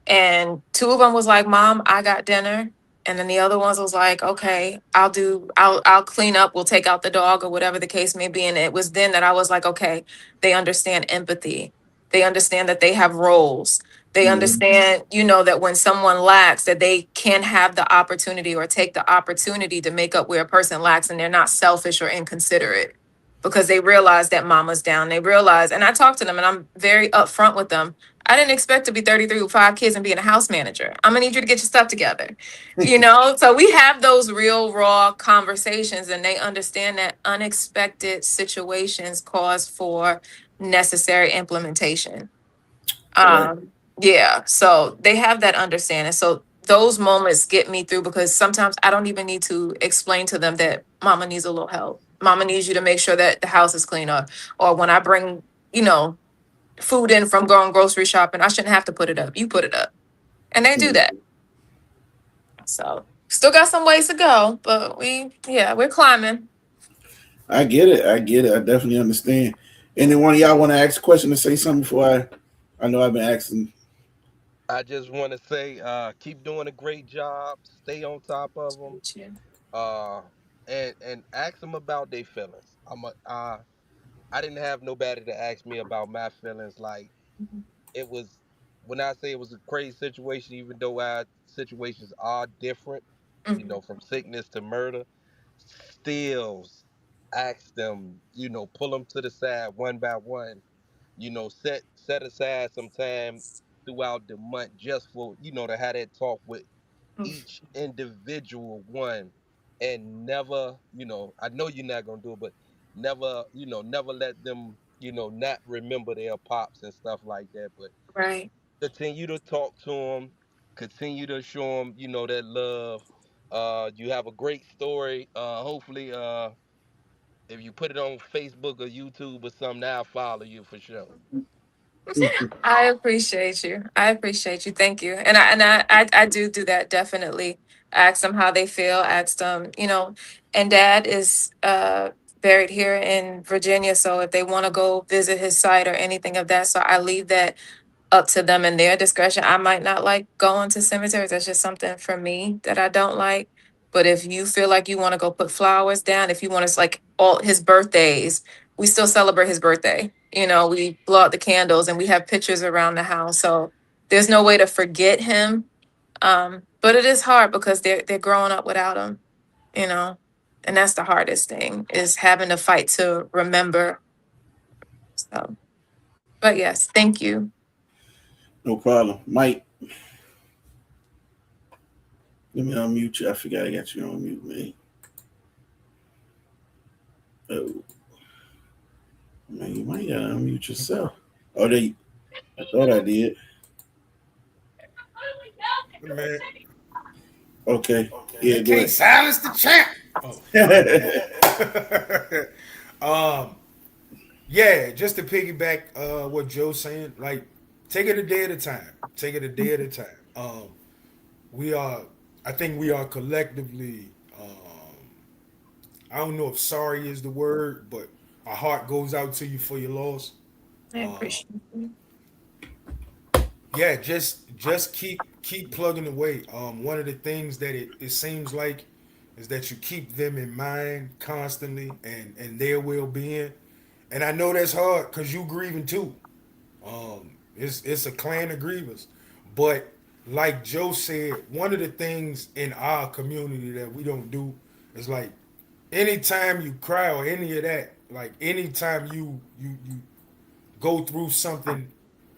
And two of them was like, Mom, I got dinner. And then the other ones was like, okay, I'll clean up. We'll take out the dog or whatever the case may be. And it was then that I was like, okay, they understand empathy. They understand that they have roles. They Mhm. understand, that when someone lacks, that they can have the opportunity or take the opportunity to make up where a person lacks, and they're not selfish or inconsiderate because they realize that mama's down. They realize, and I talk to them and I'm very upfront with them. I didn't expect to be 33 with 5 kids and being a house manager. I'm gonna need you to get your stuff together. So we have those real raw conversations, and they understand that unexpected situations cause for necessary implementation. Correct. Yeah, so they have that understanding. So those moments get me through because sometimes I don't even need to explain to them that mama needs a little help. Mama needs you to make sure that the house is clean up. Or when I bring, food in from going grocery shopping, I shouldn't have to put it up. You put it up. And they do that. So still got some ways to go, but we're climbing. I get it. I get it. I definitely understand. And then one of y'all want to ask a question or say something before I know I've been asking. I just want to say, keep doing a great job. Stay on top of them. Uh, and ask them about their feelings. I didn't have nobody to ask me about my feelings. Like, it was, when I say it was a crazy situation, even though our situations are different, Mhm. from sickness to murder, still ask them, pull them to the side one by one, set aside some time throughout the month just for, to have that talk with each individual one, and never, I know you're not gonna do it, but never, never let them, not remember their pops and stuff like that. But Right. continue to talk to them, continue to show them, that love. You have a great story. Hopefully, if you put it on Facebook or YouTube or something, I'll follow you for sure. I appreciate you. I appreciate you. Thank you. And I do that definitely. Ask them how they feel. Ask them, and dad is buried here in Virginia. So if they want to go visit his site or anything of that, so I leave that up to them and their discretion. I might not like going to cemeteries. That's just something for me that I don't like. But if you feel like you want to go put flowers down, if you want to, like all his birthdays, we still celebrate his birthday. We blow out the candles and we have pictures around the house. So there's no way to forget him. But it is hard because they're growing up without him, you know, and that's the hardest thing is having to fight to remember. So, but yes, thank you. No problem. Mike, let me unmute you. I forgot I got you on mute, man. Oh, man, you might gotta unmute yourself. Oh, I thought I did. Man, Okay. you Yeah, go can't silence the champ. Oh, my bad. um, yeah, just to piggyback what Joe's saying, like take it a day at a time. Take it a day at a time. We are, I think we are collectively. I don't know if sorry is the word, but our heart goes out to you for your loss. I Uh, appreciate you. yeah, just keep plugging away. One of the things that it seems like is that you keep them in mind constantly and their well being. And I know that's hard because you grieving too. It's a clan of grievers, but like Joe said, one of the things in our community that we don't do is like anytime you cry or any of that, like anytime you go through something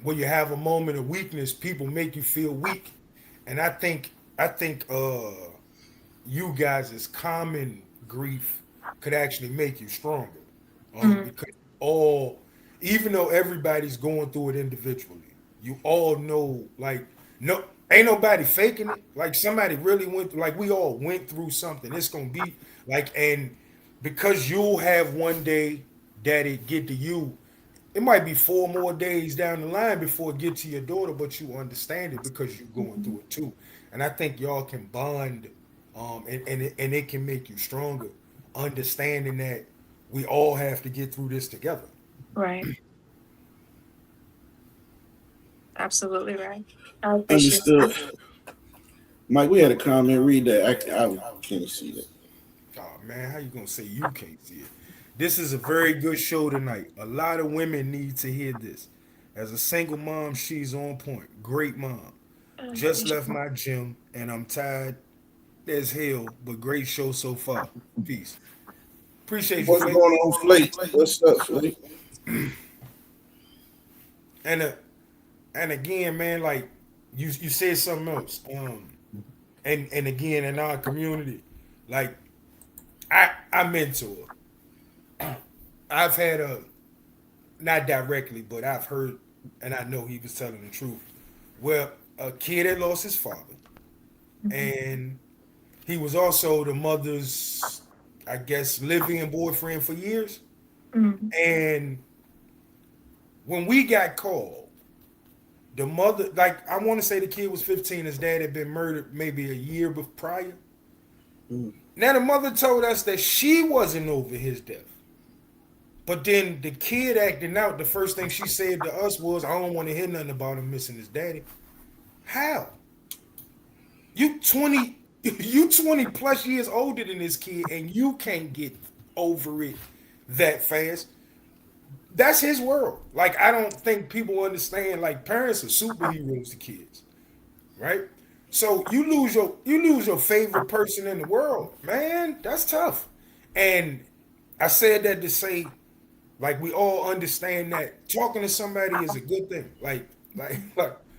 where you have a moment of weakness, people make you feel weak, and I think you guys' common grief could actually make you stronger, Mhm. because all, even though everybody's going through it individually, you all know, like, no, ain't nobody faking it. Like somebody really went, like we all went through something. It's gonna be like, and because you'll have one day that it get to you, it might be 4 more days down the line before it get to your daughter, but you understand it because you're going through it too. And I think y'all can bond, and it can make you stronger, understanding that we all have to get through this together. Right. Absolutely right. I appreciate Understood. you. Mike, we had a comment. Read that. I can't see that. Oh man, how you gonna say you can't see it? This is a very good show tonight. A lot of women need to hear this. As a single mom, she's on point. Great mom. Just left my gym and I'm tired as hell, but great show so far. Peace. Appreciate you, What's going Flake. on, Flake? What's up, Flake? And and again, man, like you said something else. And again in our community, like I mentor. I've had a not directly, but I've heard and I know he was telling the truth. Well, a kid had lost his father, and he was also the mother's, I guess, living boyfriend for years. Mhm. And when we got called, the mother, like I want to say the kid was 15, his dad had been murdered maybe a year prior. Now the mother told us that she wasn't over his death. But then the kid acting out, the first thing she said to us was, I don't want to hear nothing about him missing his daddy. How? You 20 you 20 plus years older than this kid and you can't get over it that fast. That's his world. Like I don't think people understand like parents are superheroes to kids. Right? So you lose your favorite person in the world, man. That's tough. And I said that to say, like we all understand that talking to somebody is a good thing.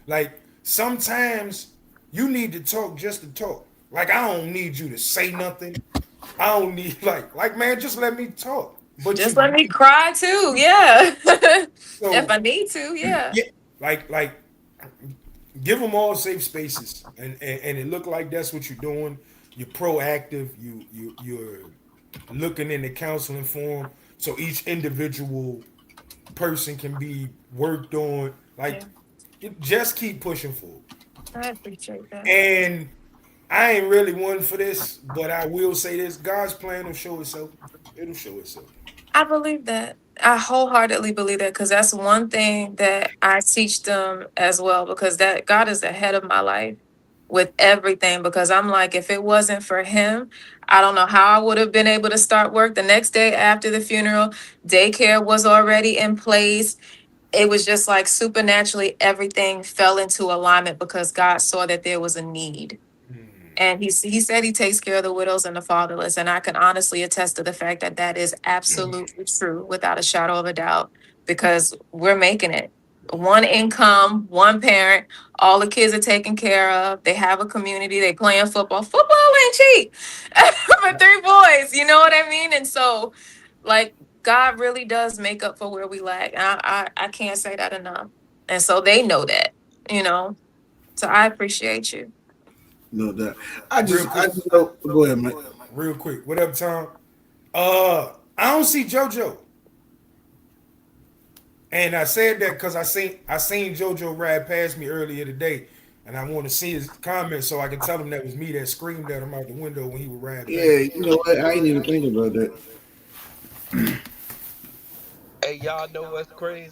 Like sometimes you need to talk just to talk. Like I don't need you to say nothing. I don't need like man, just let me talk. But Just you let me cry too. Yeah. If so I need to, yeah. yeah, like give them all safe spaces, and it look like that's what you're doing. You're proactive. You're looking in the counseling form, so each individual person can be worked on. Like, Yeah. just keep pushing forward. I appreciate that. And I ain't really one for this, but I will say this: God's plan will show itself. It'll show itself. I believe that. I wholeheartedly believe that because that's one thing that I teach them as well, because that God is ahead of my life with everything. Because I'm like, if it wasn't for him, I don't know how I would have been able to start work the next day after the funeral. Daycare was already in place. It was just like supernaturally everything fell into alignment because God saw that there was a need. And he said he takes care of the widows and the fatherless. And I can honestly attest to the fact that that is absolutely true without a shadow of a doubt, because we're making it. One income, one parent, all the kids are taken care of. They have a community, they playing football. Football ain't cheap for three boys, you know what I mean? And so, like, God really does make up for where we lack. And I can't say that enough. And so they know that, you know. So I appreciate you. No doubt. Real I quick, just know. Go ahead, Mike. real quick. What up, Tom? I don't see JoJo. And I said that because I seen JoJo ride past me earlier today, and I want to see his comments so I can tell him that was me that screamed at him out the window when he would ride Yeah, past. you know what? I ain't even thinking about that. Hey, y'all know what's crazy?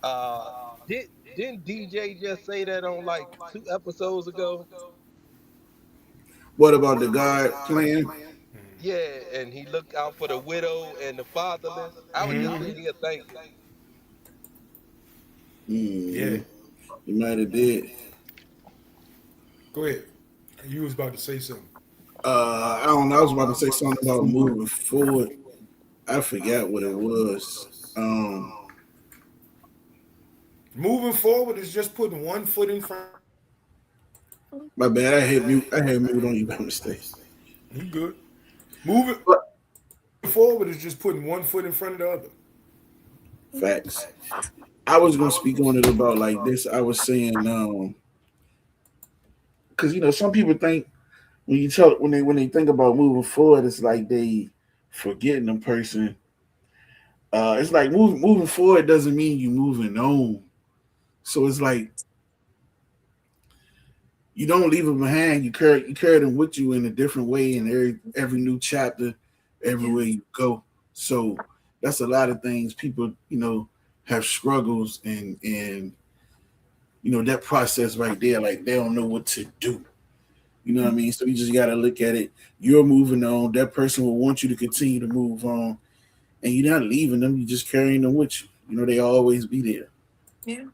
Uh, didn't DJ just say that on like 2 episodes ago? What about the God plan? Yeah, and he looked out for the widow and the fatherless. I was just sitting here thinking, Yeah, Mm, you might have did. go ahead. You was about to say something. I don't know. I was about to say something about moving forward. I forgot what it was. Moving forward is just putting one foot in front. My bad. I had mute on you by mistake. You good? Moving But forward is just putting one foot in front of the other. facts. I was gonna speak on it about like this. I was saying, because some people think when they think about moving forward, it's like they forgetting a person. It's like moving forward doesn't mean you moving on. So it's like you don't leave them behind. You carry them with you in a different way in every new chapter, everywhere you go. So that's a lot of things people have struggles and that process right there. Like they don't know what to do. You know what I mean? So you just got to look at it. You're moving on. That person will want you to continue to move on, and you're not leaving them. You're just carrying them with you. They always be there. Yeah.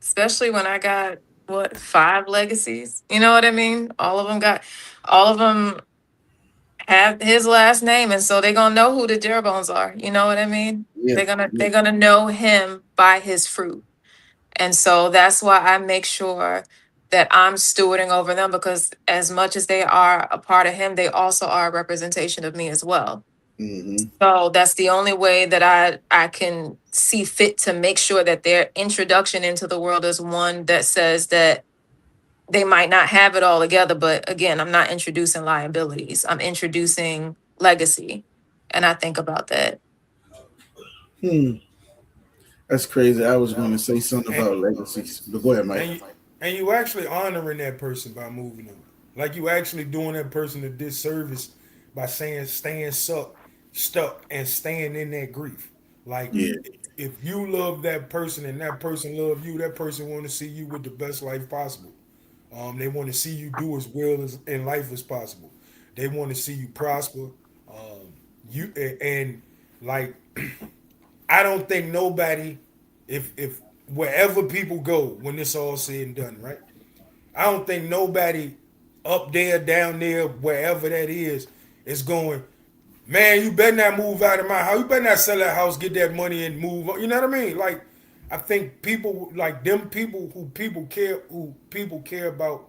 Especially when I got what, 5 legacies. You know what I mean? All of them have his last name, and so they're gonna know who the Jeroboams are. You know what I mean? Yeah, They're gonna know him by his fruit. And so that's why I make sure that I'm stewarding over them, because as much as they are a part of him, they also are a representation of me as well. hmm So that's the only way that I can see fit to make sure that their introduction into the world is one that says that they might not have it all together, but again, I'm not introducing liabilities. I'm introducing legacy. And I think about that. Hmm. That's crazy. I was going to say something And, about legacies, but go ahead, Mike. and you actually honoring that person by moving on. Like you actually doing that person a disservice by saying staying stuck and staying in that grief. Like Yeah. if you love that person and that person love you, that person want to see you with the best life possible. They want to see you do as well as in life as possible. They want to see you prosper. And like I don't think nobody, if wherever people go when this all said and done, right? I don't think nobody up there, down there, wherever that is going, man, you better not move out of my house. You better not sell that house, get that money and move on. You know what I mean? Like, I think people like them people who people care about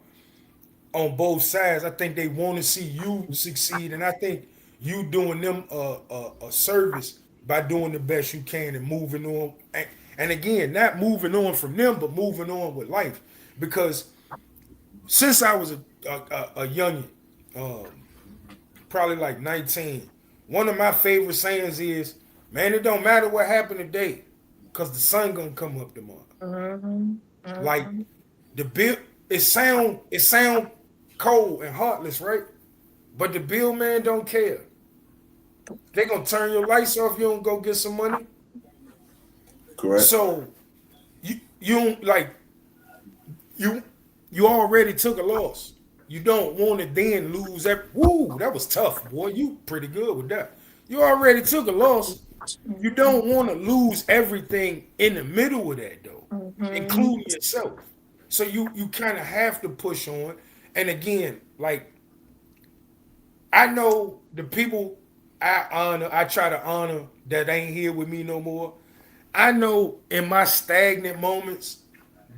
on both sides. I think they want to see you succeed, and I think you doing them a service by doing the best you can and moving on. And again, not moving on from them, but moving on with life. Because since I was a youngin, um, probably like 19, one of my favorite sayings is, "Man, it don't matter what happened today, cause the sun gonna come up tomorrow." Mm-hmm. Like Mm-hmm. the bill, it sound cold and heartless, right? But the bill man don't care. They gonna turn your lights off. You don't go get some money. Correct. So you don't like you you already took a loss. You don't want to then lose every. Woo, that was tough, boy. You pretty good with that. You already took a loss. You don't want to lose everything in the middle of that though, Mm-hmm. including yourself. So you kind of have to push on. And again, like I know the people I try to honor that ain't here with me no more. I know in my stagnant moments,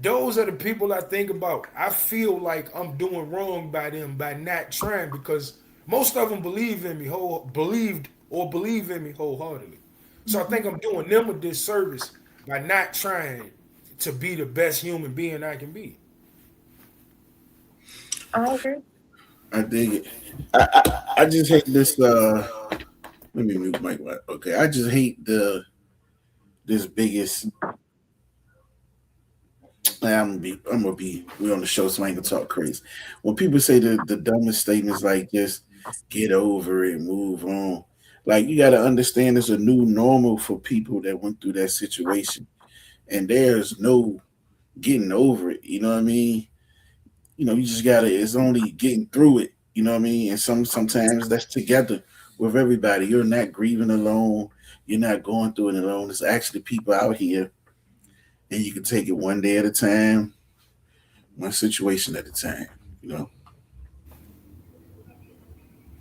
those are the people I think about. I feel like I'm doing wrong by them by not trying because most of them believe in me wholeheartedly. So I think I'm doing them a disservice by not trying to be the best human being I can be. I agree. I dig it. I just hate this. Let me mute Mike. Okay, I just hate this biggest. I'm gonna be. We on the show, so I ain't gonna talk crazy. When people say the dumbest statements like just get over it, move on. Like you got to understand, there's a new normal for people that went through that situation, and there's no getting over it. You know what I mean? You just gotta. It's only getting through it. You know what I mean? And sometimes that's together with everybody. You're not grieving alone. You're not going through it alone. There's actually people out here, and you can take it one day at a time, one situation at a time. You know?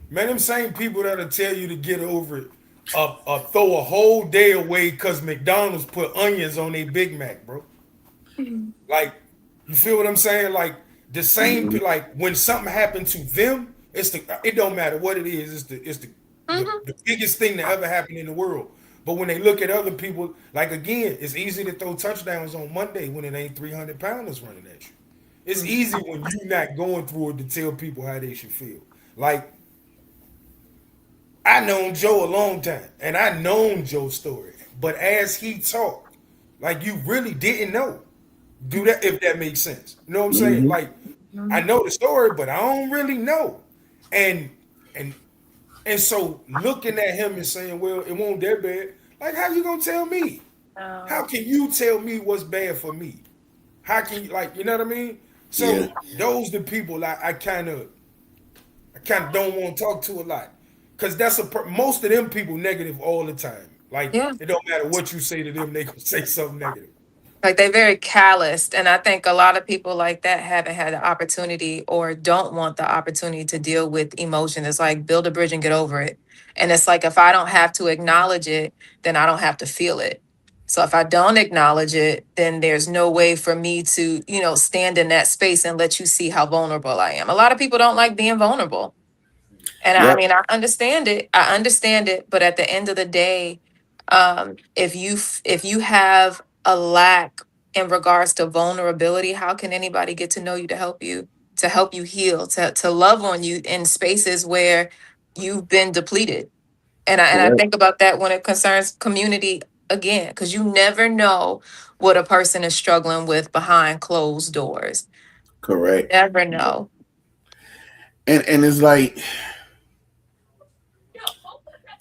Man, them same people that'll tell you to get over it, throw a whole day away because McDonald's put onions on their Big Mac, bro. Like, you feel what I'm saying? Like the same, hmm like when something happened to them, it don't matter what it is. Mm-hmm. The biggest thing that ever happened in the world. But when they look at other people, like again, it's easy to throw touchdowns on Monday when it ain't 300 pounders running at you. It's easy when you're not going through it to tell people how they should feel. Like I known Joe a long time, and I known Joe's story. But as he talked, like you really didn't know. Do that if that makes sense. You know what I'm saying? hmm Like I know the story, but I don't really know. And and and so looking at him and saying, "Well, it won't that bad." Like, how you gonna tell me? How can you tell me what's bad for me? How can you like? You know what I mean? Yeah. So those the people I kind of don't want to talk to a lot, cause most of them people negative all the time. Like Yeah. it don't matter what you say to them, they gonna say something negative. Like they're very calloused. And I think a lot of people like that haven't had the opportunity or don't want the opportunity to deal with emotion. It's like build a bridge and get over it. And it's like if I don't have to acknowledge it, then I don't have to feel it. So if I don't acknowledge it, then there's no way for me to, stand in that space and let you see how vulnerable I am. A lot of people don't like being vulnerable. And I Yep, mean, I understand it. I understand it. But at the end of the day, if you have a lack in regards to vulnerability, how can anybody get to know you to help you heal, to love on you in spaces where you've been depleted? And I correct, think about that when it concerns community again, because you never know what a person is struggling with behind closed doors. correct. Never know. And it's like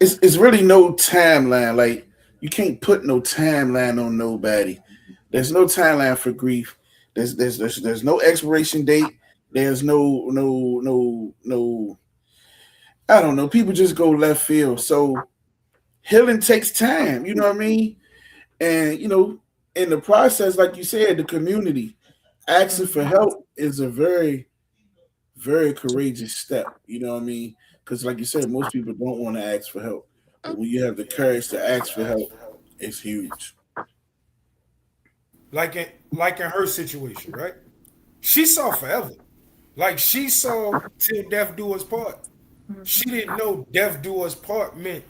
it's really no timeline. Like you can't put no timeline on nobody. There's no timeline for grief. There's no expiration date. There's no. I don't know. People just go left field. So healing takes time. You know what I mean? And in the process, like you said, the community asking for help is a very, very courageous step. You know what I mean? Because, like you said, most people don't want to ask for help, but when you have the courage to ask for help, it's huge. Like in her situation, right? She saw forever. Like she saw till death do us part. She didn't know death do us part meant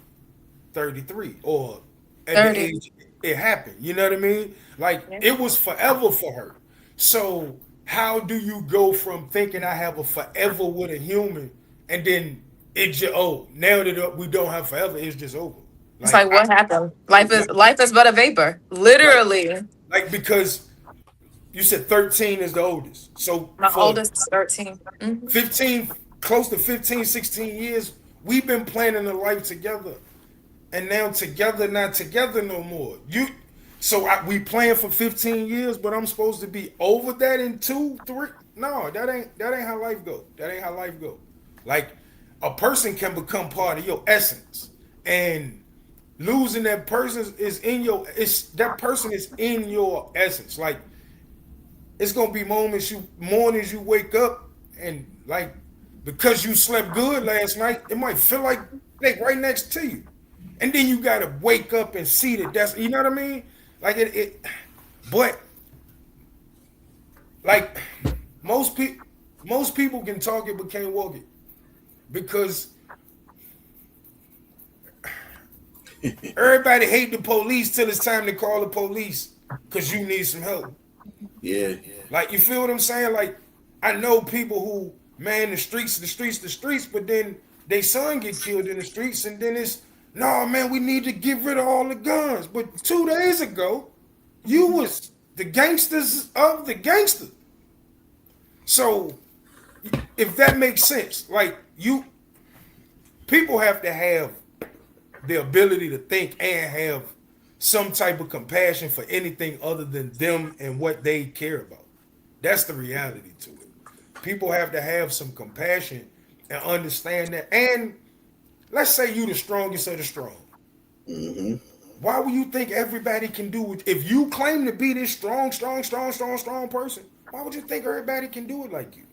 33 or at the 30. age it happened. You know what I mean? Like Yeah. it was forever for her. So how do you go from thinking I have a forever with a human and then it just now that we don't have forever, it's just over. It's Like like what happened? Life is like life is but a vapor. like Literally. because you said 13 is the oldest. So My for oldest is 13. 15, close to 15, 16 years, we've been planning a life together. And now together, not together no more. We plan for 15 years, but I'm supposed to be over that in 2, 3. No, that ain't how life go. That ain't how life go. Like a person can become part of your essence, and losing that person is in your. It's that person is in your essence. Like it's gonna be mornings you wake up and like because you slept good last night, it might feel like they right next to you, and then you gotta wake up and see that that's you know what I mean. Like but like most people, most people can talk it but can't walk it because everybody hate the police till it's time to call the police because you need some help. Yeah, Like you feel what I'm saying? Like I know people who man the streets, but then they son get killed in the streets, and then it's no man, we need to get rid of all the guns. But 2 days ago, you was the gangsters of the gangsters. So if that makes sense, like people have to have the ability to think and have some type of compassion for anything other than them and what they care about. That's the reality to it. People have to have some compassion and understand that. And let's say you the strongest of the strong. Why would you think everybody can do it? If you claim to be this strong person, why would you think everybody can do it like you?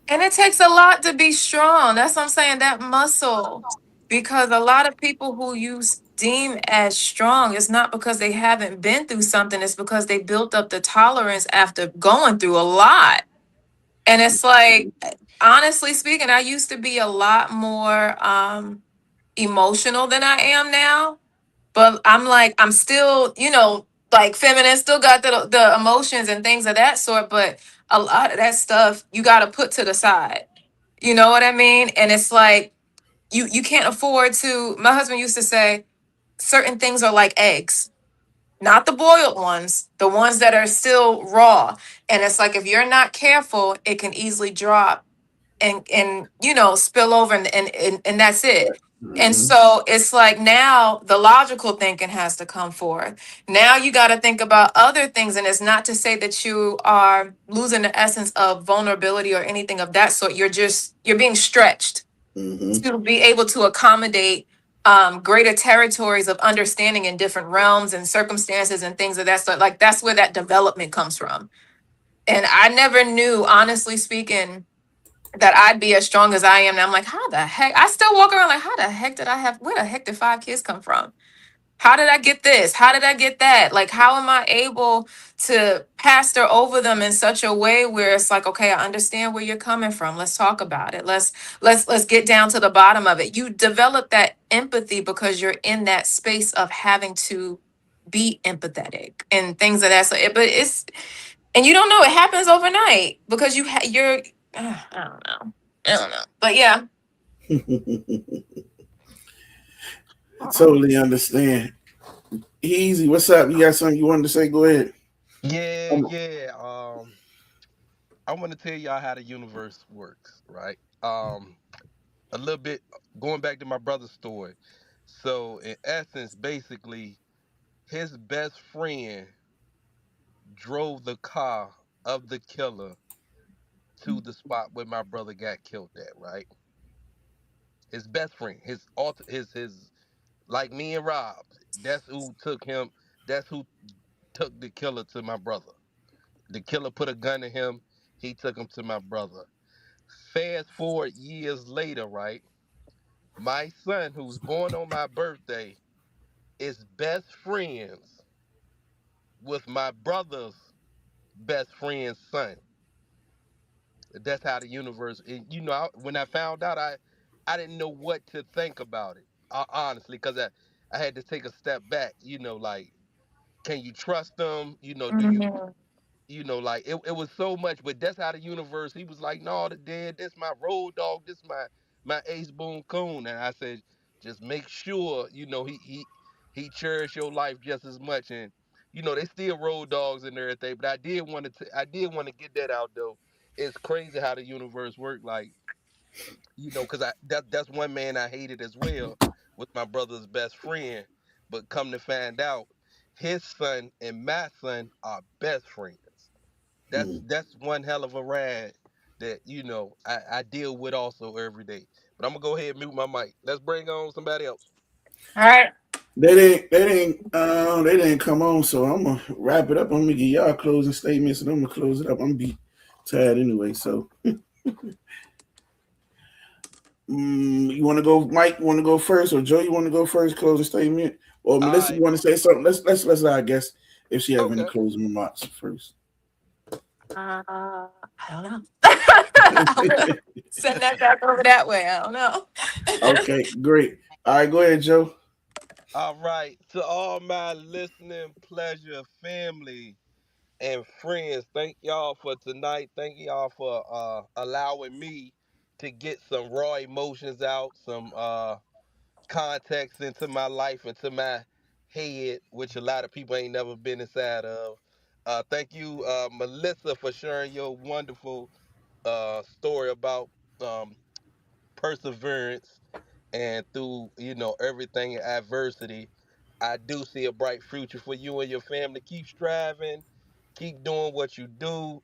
And it takes a lot to be strong. That's what I'm saying, that muscle. Because a lot of people who you deem as strong, it's not because they haven't been through something, it's because they built up the tolerance after going through a lot. And it's like, honestly speaking, I used to be a lot more emotional than I am now. But I'm like, I'm still, like feminine, still got the emotions and things of that sort. But a lot of that stuff you got to put to the side. You know what I mean? And it's like, you can't afford to. My husband used to say, certain things are like eggs, not the boiled ones, the ones that are still raw. And it's like, if you're not careful, it can easily drop and spill over and that's it. And hmm so it's like now the logical thinking has to come forth. Now you got to think about other things, and it's not to say that you are losing the essence of vulnerability or anything of that sort. You're being stretched hmm to be able to accommodate greater territories of understanding in different realms and circumstances and things of that sort. Like that's where that development comes from. And I never knew, honestly speaking, that I'd be as strong as I am. And I'm like, how the heck? I still walk around like, how the heck did I have, where the heck did 5 kids come from? How did I get this? How did I get that? Like, how am I able to pastor over them in such a way where it's like, okay, I understand where you're coming from. Let's talk about it. Let's get down to the bottom of it. You develop that empathy because you're in that space of having to be empathetic and things of that. So, but it's, and you don't know, it happens overnight because you're, I don't know. But yeah. Totally understand. Easy. What's up? You got something you wanted to say? Go ahead. Yeah, yeah. I want to tell y'all how the universe works, right? A little bit going back to my brother's story. So, in essence, basically, his best friend drove the car of the killer to the spot where my brother got killed at, right? His best friend, his like me and Rob. That's who took him. That's who took the killer to my brother. The killer put a gun in him. He took him to my brother. Fast forward years later, right? My son, who's born on my birthday, is best friends with my brother's best friend's son. That's how the universe. And, when I found out, I didn't know what to think about it, honestly, because I had to take a step back. Like, can you trust them? Do you Mhm. like it was so much, but that's how the universe. He was like, no, the dead, this my road dog, this my ace boon coon. And I said, just make sure, he cherish your life just as much. And they still road dogs and everything, but I did want to get that out though. It's crazy how the universe worked, like, because that's one man I hated as well, with my brother's best friend. But come to find out, his son and my son are best friends. That's one hell of a ride that I deal with also every day. But I'm gonna go ahead and mute my mic. Let's bring on somebody else. All right. They didn't come on, so I'm gonna wrap it up. I'm gonna give y'all closing statements, and I'm gonna close it up. I'm gonna be tired anyway. So, you want to go, Mike? Want to go first, or Joe? You want to go first? Closing statement, or All Melissa? right. You want to say something? Let's I guess if she have any Okay. closing remarks first. I don't know. I'll really send that back over that way. I don't know. Okay, great. All right, go ahead, Joe. All right. To all my listening pleasure family and friends, thank y'all for tonight. Thank y'all for allowing me to get some raw emotions out, some context into my life, into my head, which a lot of people ain't never been inside of. Thank you, Melissa, for sharing your wonderful story about um, perseverance, and through everything in adversity. I do see a bright future for you and your family. Keep striving, keep doing what you do.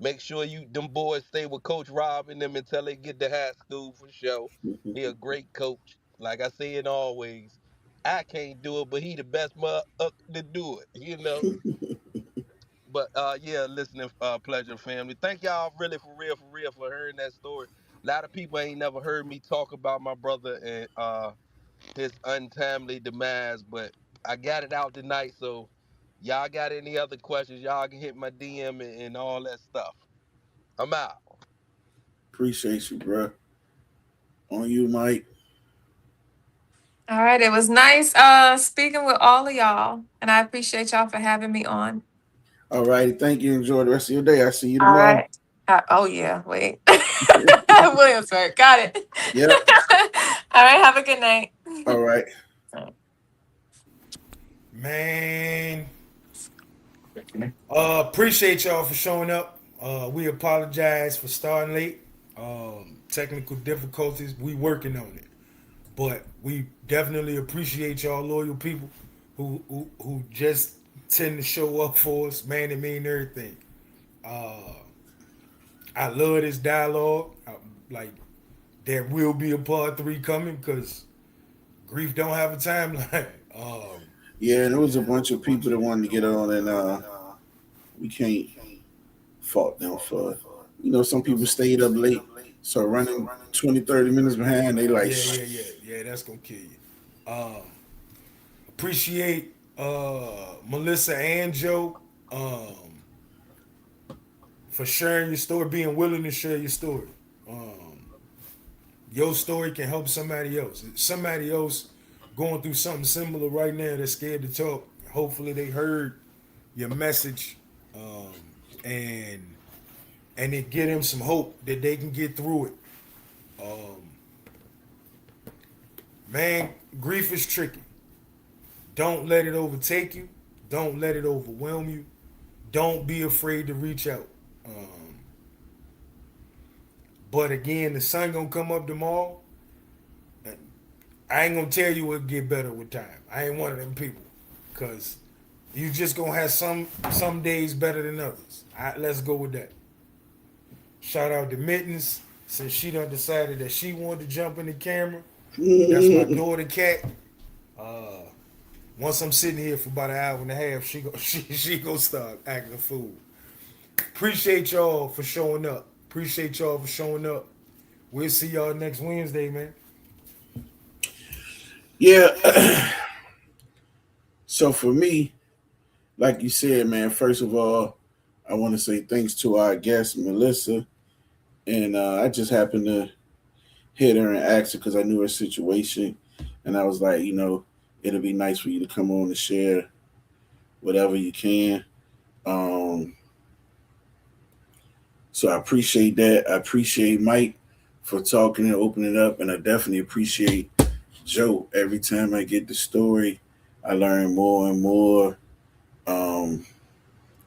Make sure them boys stay with Coach Rob and them until they get to high school for sure. He a great coach. Like I said always, I can't do it, but he the best mother to do it. But yeah, listening pleasure, family. Thank y'all really for real for hearing that story. A lot of people ain't never heard me talk about my brother and his untimely demise, but I got it out tonight. So y'all got any other questions? Y'all can hit my DM and all that stuff. I'm out. Appreciate you, bro. On you, Mike. All right. It was nice speaking with all of y'all. And I appreciate y'all for having me on. All righty, thank you. Enjoy the rest of your day. I'll see you All tomorrow. right. Oh yeah. Wait. Williamsburg. Got it. Yep. All right. Have a good night. All right. Man, appreciate y'all for showing up. We apologize for starting late. Technical difficulties. We working on it, but we definitely appreciate y'all loyal people who just tend to show up for us. Man, it mean everything. I love this dialogue. Like, there will be a part 3 coming because Grief don't have a timeline. Yeah, and there was a bunch of people that wanted to get on, and we can't fault them for, some people stayed up late, so running 20, 30 minutes behind, they like, Yeah. That's gonna kill you. Appreciate Melissa and Joe for sharing your story, being willing to share your story. Your story can help somebody else. Somebody else going through something similar right now that's scared to talk. Hopefully they heard your message, and it give them some hope that they can get through it. Man, grief is tricky. Don't let it overtake you. Don't let it overwhelm you. Don't be afraid to reach out. But again, the sun gonna come up tomorrow. I ain't gonna tell you it'll get better with time. I ain't one of them people, cause you just gonna have some days better than others. Let's go with that. Shout out to Mittens, since she done decided that she wanted to jump in the camera. That's my daughter, Cat. Once I'm sitting here for about an hour and a half, she go start acting a fool. Appreciate y'all for showing up. We'll see y'all next Wednesday, man. Yeah. So for me, like you said, man, first of all, I want to say thanks to our guest, Melissa. And I just happened to hit her and ask her because I knew her situation. And I was like, it'll be nice for you to come on and share whatever you can. So I appreciate that. I appreciate Mike for talking and opening up. And I definitely appreciate Joe. Every time I get the story, I learn more and more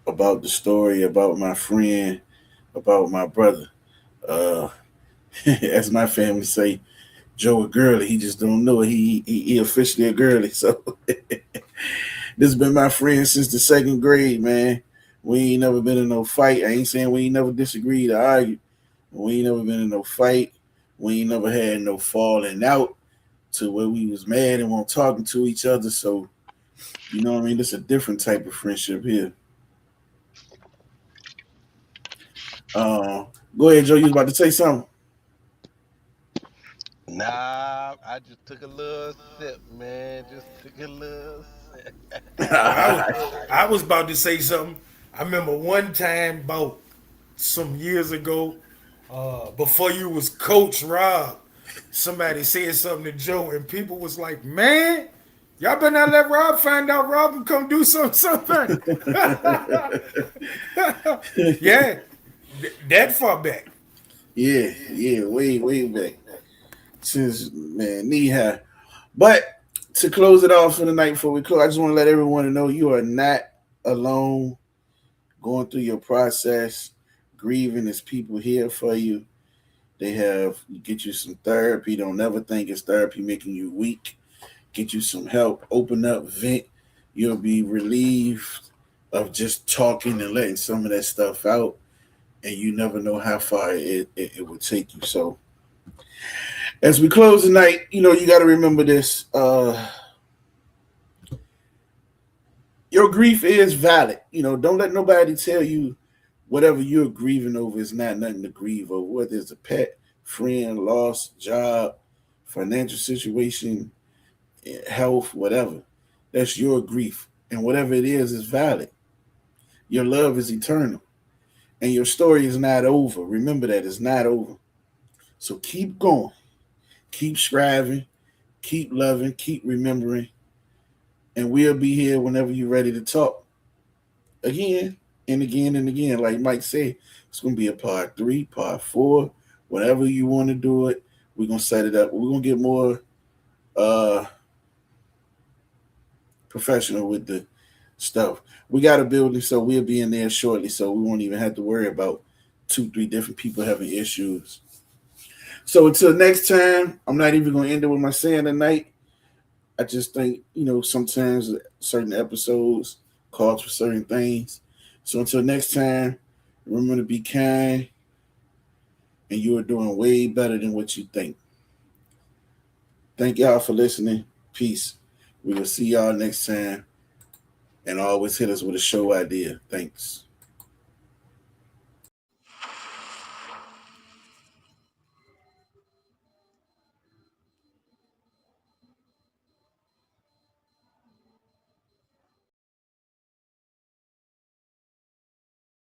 about the story, about my friend, about my brother. As my family say, Joe a girly. He just don't know it. He officially a girly. So this has been my friend since the second grade, man. We ain't never been in no fight. I ain't saying we ain't never disagreed or argued. We ain't never been in no fight. We ain't never had no falling out to where we was mad and weren't talking to each other. So, you know what I mean? It's a different type of friendship here. Go ahead, Joe. You was about to say something. Nah, I just took a little sip, man. Just took a little sip. I was about to say something. I remember one time about some years ago, before you was Coach Rob, somebody said something to Joe, and people was like, "Man, y'all better not let Rob find out. Rob can come do something." Yeah, that far back. Yeah, way back. Since, man, knee high. But to close it off for the night before we close, I just want to let everyone know you are not alone going through your process. Grieving, is people here for you. They get you some therapy. Don't never think it's therapy making you weak. Get you some help. Open up, vent. You'll be relieved of just talking and letting some of that stuff out. And you never know how far it will take you. So as we close the night, you got to remember this. Your grief is valid. Don't let nobody tell you whatever you're grieving over is not nothing to grieve over. Whether it's a pet, friend, loss, job, financial situation, health, whatever. That's your grief. And whatever it is valid. Your love is eternal. And your story is not over. Remember that it's not over. So keep going. Keep striving. Keep loving. Keep remembering. And we'll be here whenever you're ready to talk. Again and again and again. Like Mike said, it's going to be a part 3, part 4. Whenever you want to do it, we're going to set it up. We're going to get more professional with the stuff. We got a building, so we'll be in there shortly, so we won't even have to worry about 2-3 different people having issues. So until next time, I'm not even going to end it with my saying tonight. I just think, sometimes certain episodes calls for certain things. So until next time, remember to be kind, and you are doing way better than what you think. Thank y'all for listening. Peace. We will see y'all next time. And always hit us with a show idea. Thanks.